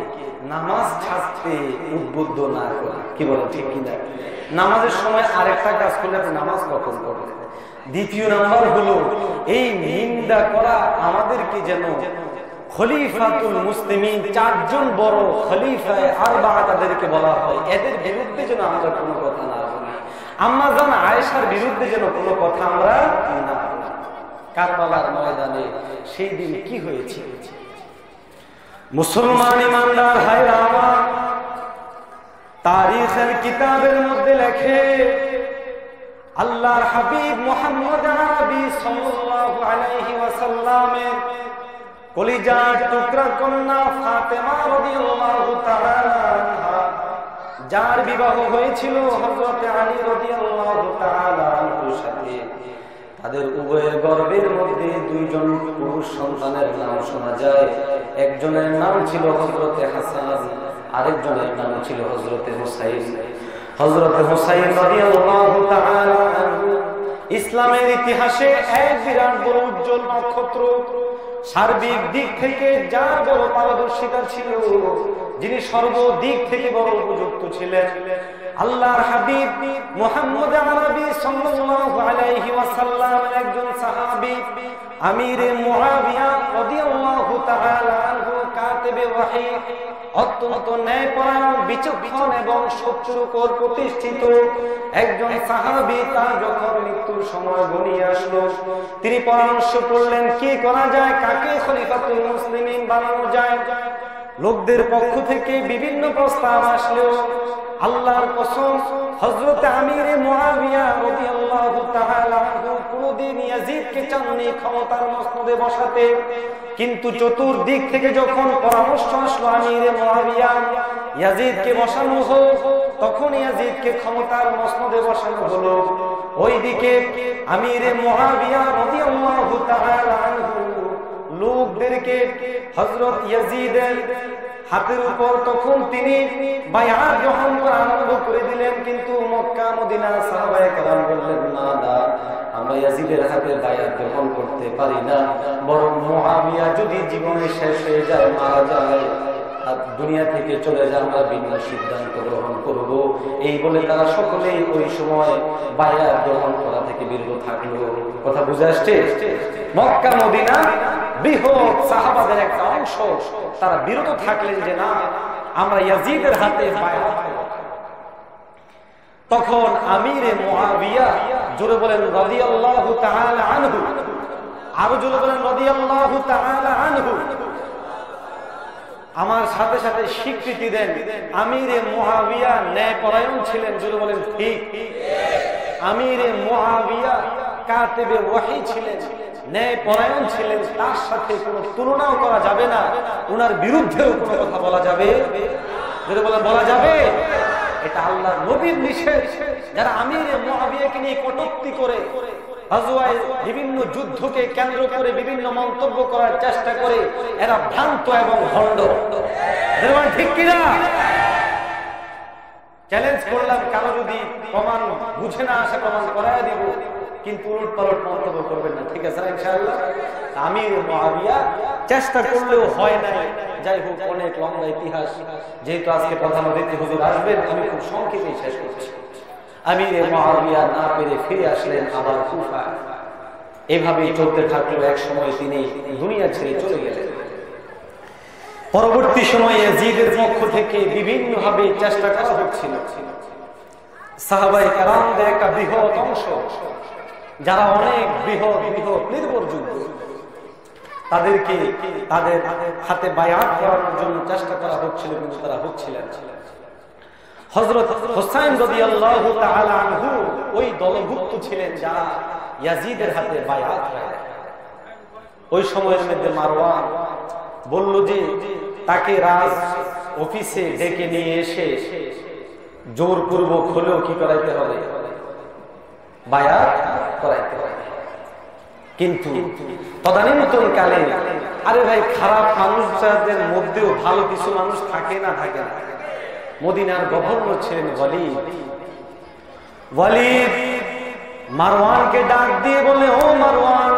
নামাজ ছাড়তে উদ্বুদ্ধ না করে, কি বলেন ঠিক কিনা? নামাজের সময় আরেকটা কাজ করলে আপনি নামাজ কখন করবেন? দ্বিতীয় নাম্বার হলো এই নিন্দা করা আমাদেরকে যেন খলিফাতুল মুসলিমিন, চারজন বড় খলিফায়ে আরবা তাদেরকে বলা হয়, এদের বিরুদ্ধে যেন আমরা কোনো কথা না বলি, আম্মা জান আয়েশার বিরুদ্ধে যেন কোনো কথা আমরা না বলি। কারবালার ময়দানে সেই দিন কি হয়েছে? মুসলমান ইমানদার ভাইরা আমার, তারিখের কিতাবের মধ্যে লেখে আল্লাহর হাবিব মুহাম্মদ আরবি সাল্লাল্লাহু আলাইহি ওয়াসাল্লামের কলিজার টুকরা কন্যা ফাতেমা রাদিয়াল্লাহু তাআলা আনহা, যার বিবাহ হয়েছিল হযরত আলী রাদিয়াল্লাহু তাআলা আনহুর সাথে, তাদের উভয়ের গর্ভের মধ্যে দুইজন পুরুষ সন্তানের নাম শোনা যায়। একজনের নাম ছিল হযরতে হাসান, আরেকজনের নাম ছিল হযরতে হুসাইন। হযরতে হুসাইন রাদিয়াল্লাহু তাআলা আনহু ইসলামের ইতিহাসে এক বিরাট বড় উজ্জ্বল নক্ষত্র, সার্বিক দিক থেকে যার বড় পারদর্শিতা ছিল, যিনি সর্বদিক থেকে বড় উপযুক্ত ছিলেন, আল্লাহর হাবিব মুহাম্মদ আরবি সাল্লাল্লাহু আলাইহি ওয়াসাল্লামের একজন সাহাবী আমিরে মুআবিয়া রাদিয়াল্লাহু তাআলা আনহু, কাতিবে ওয়াহী, অত্যন্ত ন্যায়পরায়ণ, বিচক্ষণ এবং সত্যের উপর প্রতিষ্ঠিত একজন সাহাবী। তার যখন মৃত্যুর সময় ঘনিয়ে আসলো, তিনি পরামর্শ করলেন কি করা যায়, কাকে খলিফাতুল মুসলিমিন বানানো যায়। লোকদের পক্ষ থেকে বিভিন্ন প্রস্তাব আসলেও আল্লাহর কসম হযরত আমিরে মুআবিয়া রাদিয়াল্লাহু তাআলা আনহু কোনদিন ইয়াজিদকে চাননি ক্ষমতার মসনদে বসাতে। কিন্তু চতুর্দিক থেকে যখন পরামর্শ আসলো আমিরে মুআবিয়া ইয়াজিদকে বসানো হোক, তখন ইয়াজিদকে ক্ষমতার মসনদে বসানো হলো। ওইদিকে আমিরে মুআবিয়া রাদিয়াল্লাহু তাআলা আনহু লোকদেরকে হযরত ইয়াজিদের হাতের উপর তখন তিনি বায়াত গ্রহণ করা আরম্ভ করে দিলেন। কিন্তু মক্কা মদিনা সাহাবায়ে কেরাম বললেন, না না, আমরা ইয়াজিদের হাতে বায়াত গ্রহণ করতে পারি না, বরং মুআবিয়া যদি জীবনে শেষ হয়ে যায়, মারা যায়, দুনিয়া থেকে চলে যায়, আমরা ভিন্ন সিদ্ধান্ত গ্রহণ করব, এই বলে তারা সকলেই ওই সময় বায়াত গ্রহণ করা থেকে বিরত থাকলো। কথা বুঝে আসছে? মক্কা মদিনা বৃহৎ সাহাবাদের একটা অংশ তারা বিরত থাকলেন যে না, আমরা ইয়াজিদের হাতে বায়াত করব। তখন আমিরে মুআবিয়া, জোরে বলেন রাদিয়াল্লাহু তাআলা আনহু, আরো জোরে বলেন রাদিয়াল্লাহু তাআলা আনহু, আমার সাথে সাথে স্বীকৃতি দেন। আমিরে মুআবিয়া ন্যায়পরায়ণ ছিলেন, জোরে বলেন ঠিক। আমিরে মুআবিয়া কাতিবে ওয়াহী ছিলেন, ন্যায়পরায়ণ ছিলেন, তার সাথে কোনো তুলনাও করা যাবে না, ওনার বিরুদ্ধেও কোনো কথা বলা যাবে, জোরে বলেন বলা যাবে। এটা আল্লাহর নবীর নিষেধ। যারা আমিরে মুআবিয়াকে নিয়ে কটূক্তি করে, গাজওয়ায় বিভিন্ন যুদ্ধকে কেন্দ্র করে বিভিন্ন মন্তব্য করার চেষ্টা করে, এরা ভ্রান্ত এবং ভণ্ড। ঠিক কিনা? চ্যালেঞ্জ করলাম, কারো যদি প্রমাণ বুঝে না আসে প্রমাণ করায় দিব, কিন্তু উলট পালট মন্তব্য করবেন না, ঠিক আছে ইনশাআল্লাহ? আমির মুআবিয়া চেষ্টা করলেও হয় না। যাই হোক, অনেক লম্বা ইতিহাস, যেহেতু আজকে প্রধান অতিথি হুজুর আসবেন, আমি খুব সংক্ষেপে শেষ করছি। আমির মুআবিয়া না পেরে ফিরে আসলেন আবার কুফায়। এভাবেই চলতে থাকলো। এক সময় তিনি দুনিয়া ছেড়ে চলে গেলেন। পরবর্তী সময়ে ইয়াজিদের পক্ষ থেকে বিভিন্ন ভাবে চেষ্টা করা হচ্ছিল। সাহাবায়ে কেরামদের একটা বৃহৎ অংশ, যারা অনেক বৃহৎ নির্ভরযোগ্য, তাদেরকে তাদের হাতে বায়াত করানোর জন্য চেষ্টা করা হচ্ছিল, কিন্তু তারা হচ্ছিলেন। হযরত হুসাইন রাদিয়াল্লাহু তাআলা আনহু ওই দলভুক্ত ছিলেন যারা ইয়াজিদের হাতে বায়াত করেন। ওই সময়ের মধ্যে মারওয়ান বলল যে তাকে রাজ অফিসে ডেকে নিয়ে এসে জোরপূর্বক হলেও কি করাইতে হবে? বায়াত করাইতে হবে। কিন্তু তদানীন্তন কালে, আরে ভাই, খারাপ মানুষদের মধ্যেও ভালো কিছু মানুষ থাকে না, থাকে না। মদিনার গভর্নর ছিলেন ওয়ালিদ। মারওয়ানকে ডাক দিয়ে বলে, ও মারওয়ান,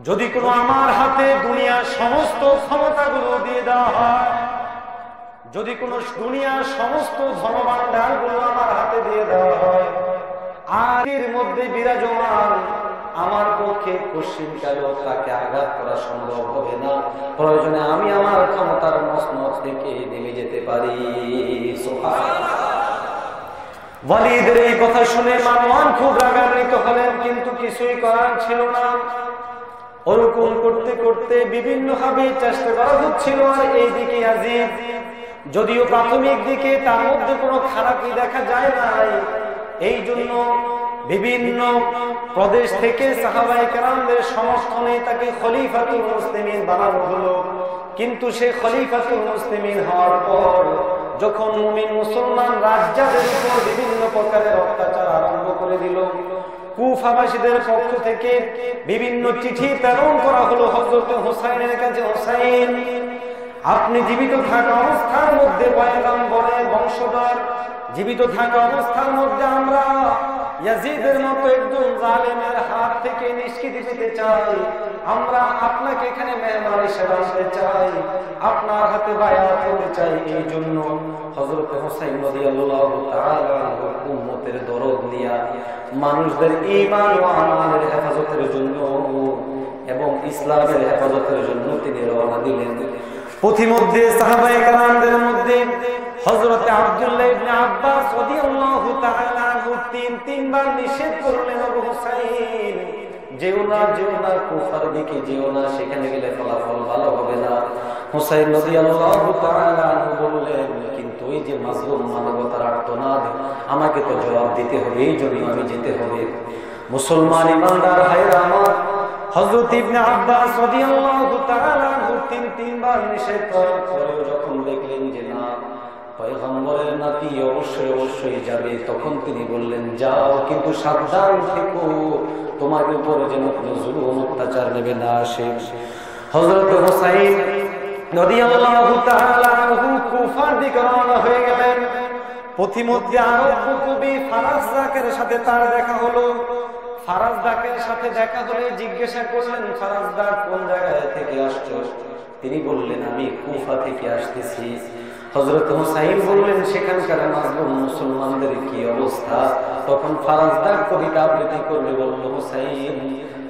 যদি কোনো আমার হাতে দুনিয়ার সমস্ত ক্ষমতাগুলো দিয়ে দেওয়া হয়, যদি কোনো দুনিয়ার সমস্ত ধনভাণ্ডারগুলো আমার হাতে দিয়ে দেওয়া হয়, আর এর মধ্যে বিরাজমান আমার পক্ষে পশ্চিমকালেও তাকে আঘাত করা সম্ভব হবে না। প্রয়োজনে আমি আমার ক্ষমতার মসনদ থেকে নেমে যেতে পারি। ওয়ালিদের এই কথা শুনে মারওয়ান খুব রাগান্বিত হলেন, কিন্তু কিছুই করার ছিল না। ওরকম করতে করতে বিভিন্ন ভাবে চেষ্টা করা হচ্ছিল। আর এইদিকে ইয়াজিদ, যদিও প্রাথমিক দিকে তার মধ্যে কোনো খারাপই দেখা যায় নাই, এই জন্য বিভিন্ন প্রদেশ থেকে সাহাবায়ে কেরামদের সমর্থনে তাকে খলিফাতুল মুসলিমিন বানানো হলো। কিন্তু সে খলিফাতুল মুসলিমিন হওয়ার পর যখন মুমিন মুসলমান রাজ্জাদের উপর বিভিন্ন প্রকারের অত্যাচার আরম্ভ করে দিল, কুফাবাসীদের পক্ষ থেকে বিভিন্ন চিঠি প্রেরণ করা হলো হযরত হুসাইনের কাছে, হুসাইন, আপনি জীবিত থাকা অবস্থার মধ্যে পয়গম্বরের বংশধর, জীবিত থাকা অবস্থার মধ্যে আমরা ইয়াজিদের মতো একজন জালেমের হাত থেকে নিষ্কৃতি পেতে চাই। আমরা আপনাকে এখানে মেহমান হিসেবে আনতে চাই, আপনার হাতে বায়াত করতে চাই। এই জন্য হযরত হুসাইন রাদিয়াল্লাহু তাআলা উম্মতের দরদ নিয়া মানুষদের ঈমান ও আমানের হেফাজতের জন্য এবং ইসলামের হেফাজতের জন্য তিনি রওনা দিলেন। পথিমধ্যে সাহাবায়ে কেরামদের মধ্যে হযরত আব্দুল্লাহ ইবনে আব্বাস রাদিয়াল্লাহু তাআলা আনহু তিনবার নিষেধ করলেন, ও হুসাইন, যেও না কুফার দিকে যেও না, সেখানে গেলে ফলাফল ভালো হবে না। হুসাইন রাদিয়াল্লাহু তাআলা আনহু বললেন, কিন্তু ওই যে মাজলুম মানবতার আর্তনাদ, আমাকে তো জবাব দিতে হবে, এই জন্য আমি যেতে হবে। মুসলমান ইমানদার ভাইরা আমার, হযরত ইবনে আব্বাস রাদিয়াল্লাহু তাআলা আনহু তিনবার নিষেধ করার পরেও যখন দেখলেন যে না, পয়গম্বরের নাতি অবশ্যই যাবে, তখন তিনি বললেন, যাও, কিন্তু সাবধান থেকো, তোমার উপরে যেন কোনো জুলুম অত্যাচার নেবে না আসে। হযরত হুসাইন রাদিয়াল্লাহু তাআলা আনহু কুফার দিকে রওনা হয়ে গেলেন। পথিমধ্যে আরব কবি ফারাজদাকের সাথে তার দেখা হলো। ফারাজদাকের সাথে দেখা হলে জিজ্ঞাসা করলেন, ফারাজদা, কোন জায়গা থেকে আসছো? তিনি বললেন আমি কুফা থেকে আসতেছি। হযরত হুসাইন বললেন সেখানকার মাজলুম মুসলমানদের কি অবস্থা? তখন ফারাজদার কবিতা আবৃত্তি করবে বলল হুসাইন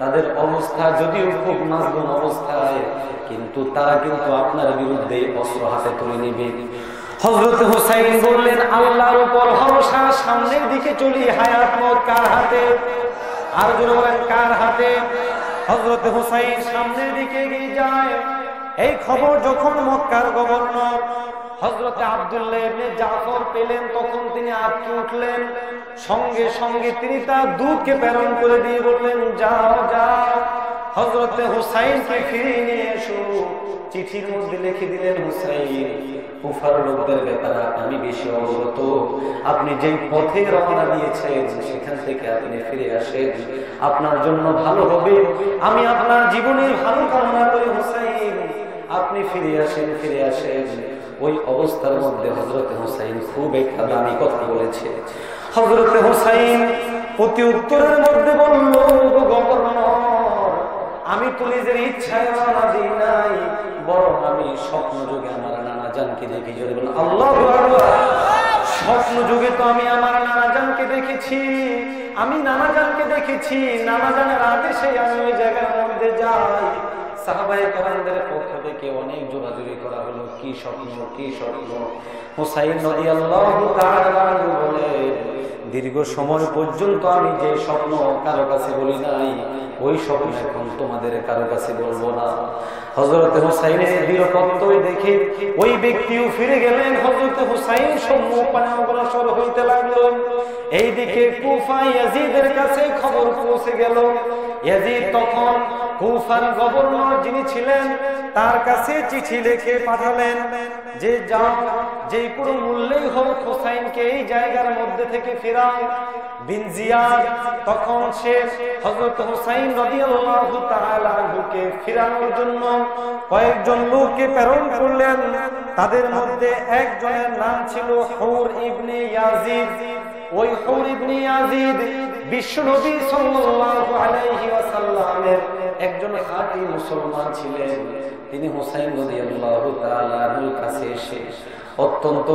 তাদের অবস্থা যদিও খুব মাজলুম অবস্থায়, কিন্তু তারা কিন্তু আপনার বিরুদ্ধে অস্ত্র হাতে তুলে নেবে। হযরত হুসাইন বললেন আল্লাহর উপর ভরসা, সামনের দিকে চলি, হায়াত মত কার হাতে? আর জোরে বলেন কার হাতে? হযরত হুসাইন সামনের দিকে এগিয়ে যায়। এই খবর যখন মক্কার গভর্নর হযরত আব্দুল্লাহ ইবনে জাফর পেলেন, তখন তিনি আটকে উঠলেন। সঙ্গে সঙ্গে তিনি তার দূতকে প্রেরণ করে দিয়ে বললেন যাও যাও হযরত হুসাইনকে ফিরিয়ে নিয়ে এসো। চিঠির মধ্যে লিখে দিলেন হুসাইন কুফার লোকদের ব্যাপারে আমি বেশি অবগত, আপনি যে পথে রওনা দিয়েছেন সেখান থেকে আপনি ফিরে আসেন, আপনার জন্য ভালো হবে। আমি আপনার জীবনের ভালো কামনা করি হুসাইন, আপনি ফিরে আসেন ফিরে আসেন। ওই অবস্থার মধ্যে হযরত হুসাইন খুব একটা দামি কথা বলেছে। হযরত হুসাইন প্রতি উত্তরের মধ্যে বলল গভর্নর আমি তো নিজের ইচ্ছায় রওনা দিই নাই, বরং আমি স্বপ্ন যুগে আমার নানা জানকে দেখি। জোরে বলুন আল্লাহু আকবার। স্বপ্ন যুগে তো আমি আমার নানা জানকে দেখেছি, আমি নানা জানকে দেখেছি, নানা জানের আদেশে আমি ওই জায়গার মধ্যে যাই। সাহাবায়ে কেরামদের পক্ষ থেকে অনেক জোরাজুরি করা হলো কি স্বপ্ন কি স্বপ্ন। হুসাইন রাদিয়াল্লাহু তাআলা বলে দীর্ঘ সময় পর্যন্ত আমি যে স্বপ্ন কারো কাছে বলি নাই, ওই স্বপ্ন এখন তোমাদের কারো কাছে বলবো না। হযরত হুসাইনের দৃঢ়প্রত্যয় দেখে ওই ব্যক্তিও ফিরে গেলেন। হযরত হুসাইন সম্মুখে অগ্রসর হইতে লাগলো। এইদিকে কুফা ইয়াজিদের কাছে খবর পৌঁছে গেল। ইয়াজিদ তখন কুফার গভর্নর যিনি ছিলেন তার কাছে চিঠি লিখে পাঠালেন যে যাও যে কোনো মূল্যেই হোক হুসাইনকে এই জায়গার মধ্যে থেকে ফেরাও। বিন জিয়াদ তখন সে হযরত হুসাইন রাদিয়াল্লাহু তাআলা আনহুকে ফেরানোর জন্য কয়েকজন লোককে প্রেরণ করলেন। তাদের মধ্যে একজনের নাম ছিল হুর ইবনে ইয়াজিদ। ওই হুর ইবনে ইয়াজিদ বিশ্বনবী সাল্লাল্লাহু আলাইহি ওয়াসাল্লামের একজন খাঁটি মুসলমান ছিলেন। তিনি হুসাইন রাদিয়াল্লাহু তাআলা আনহুর কাছে এসে অত্যন্ত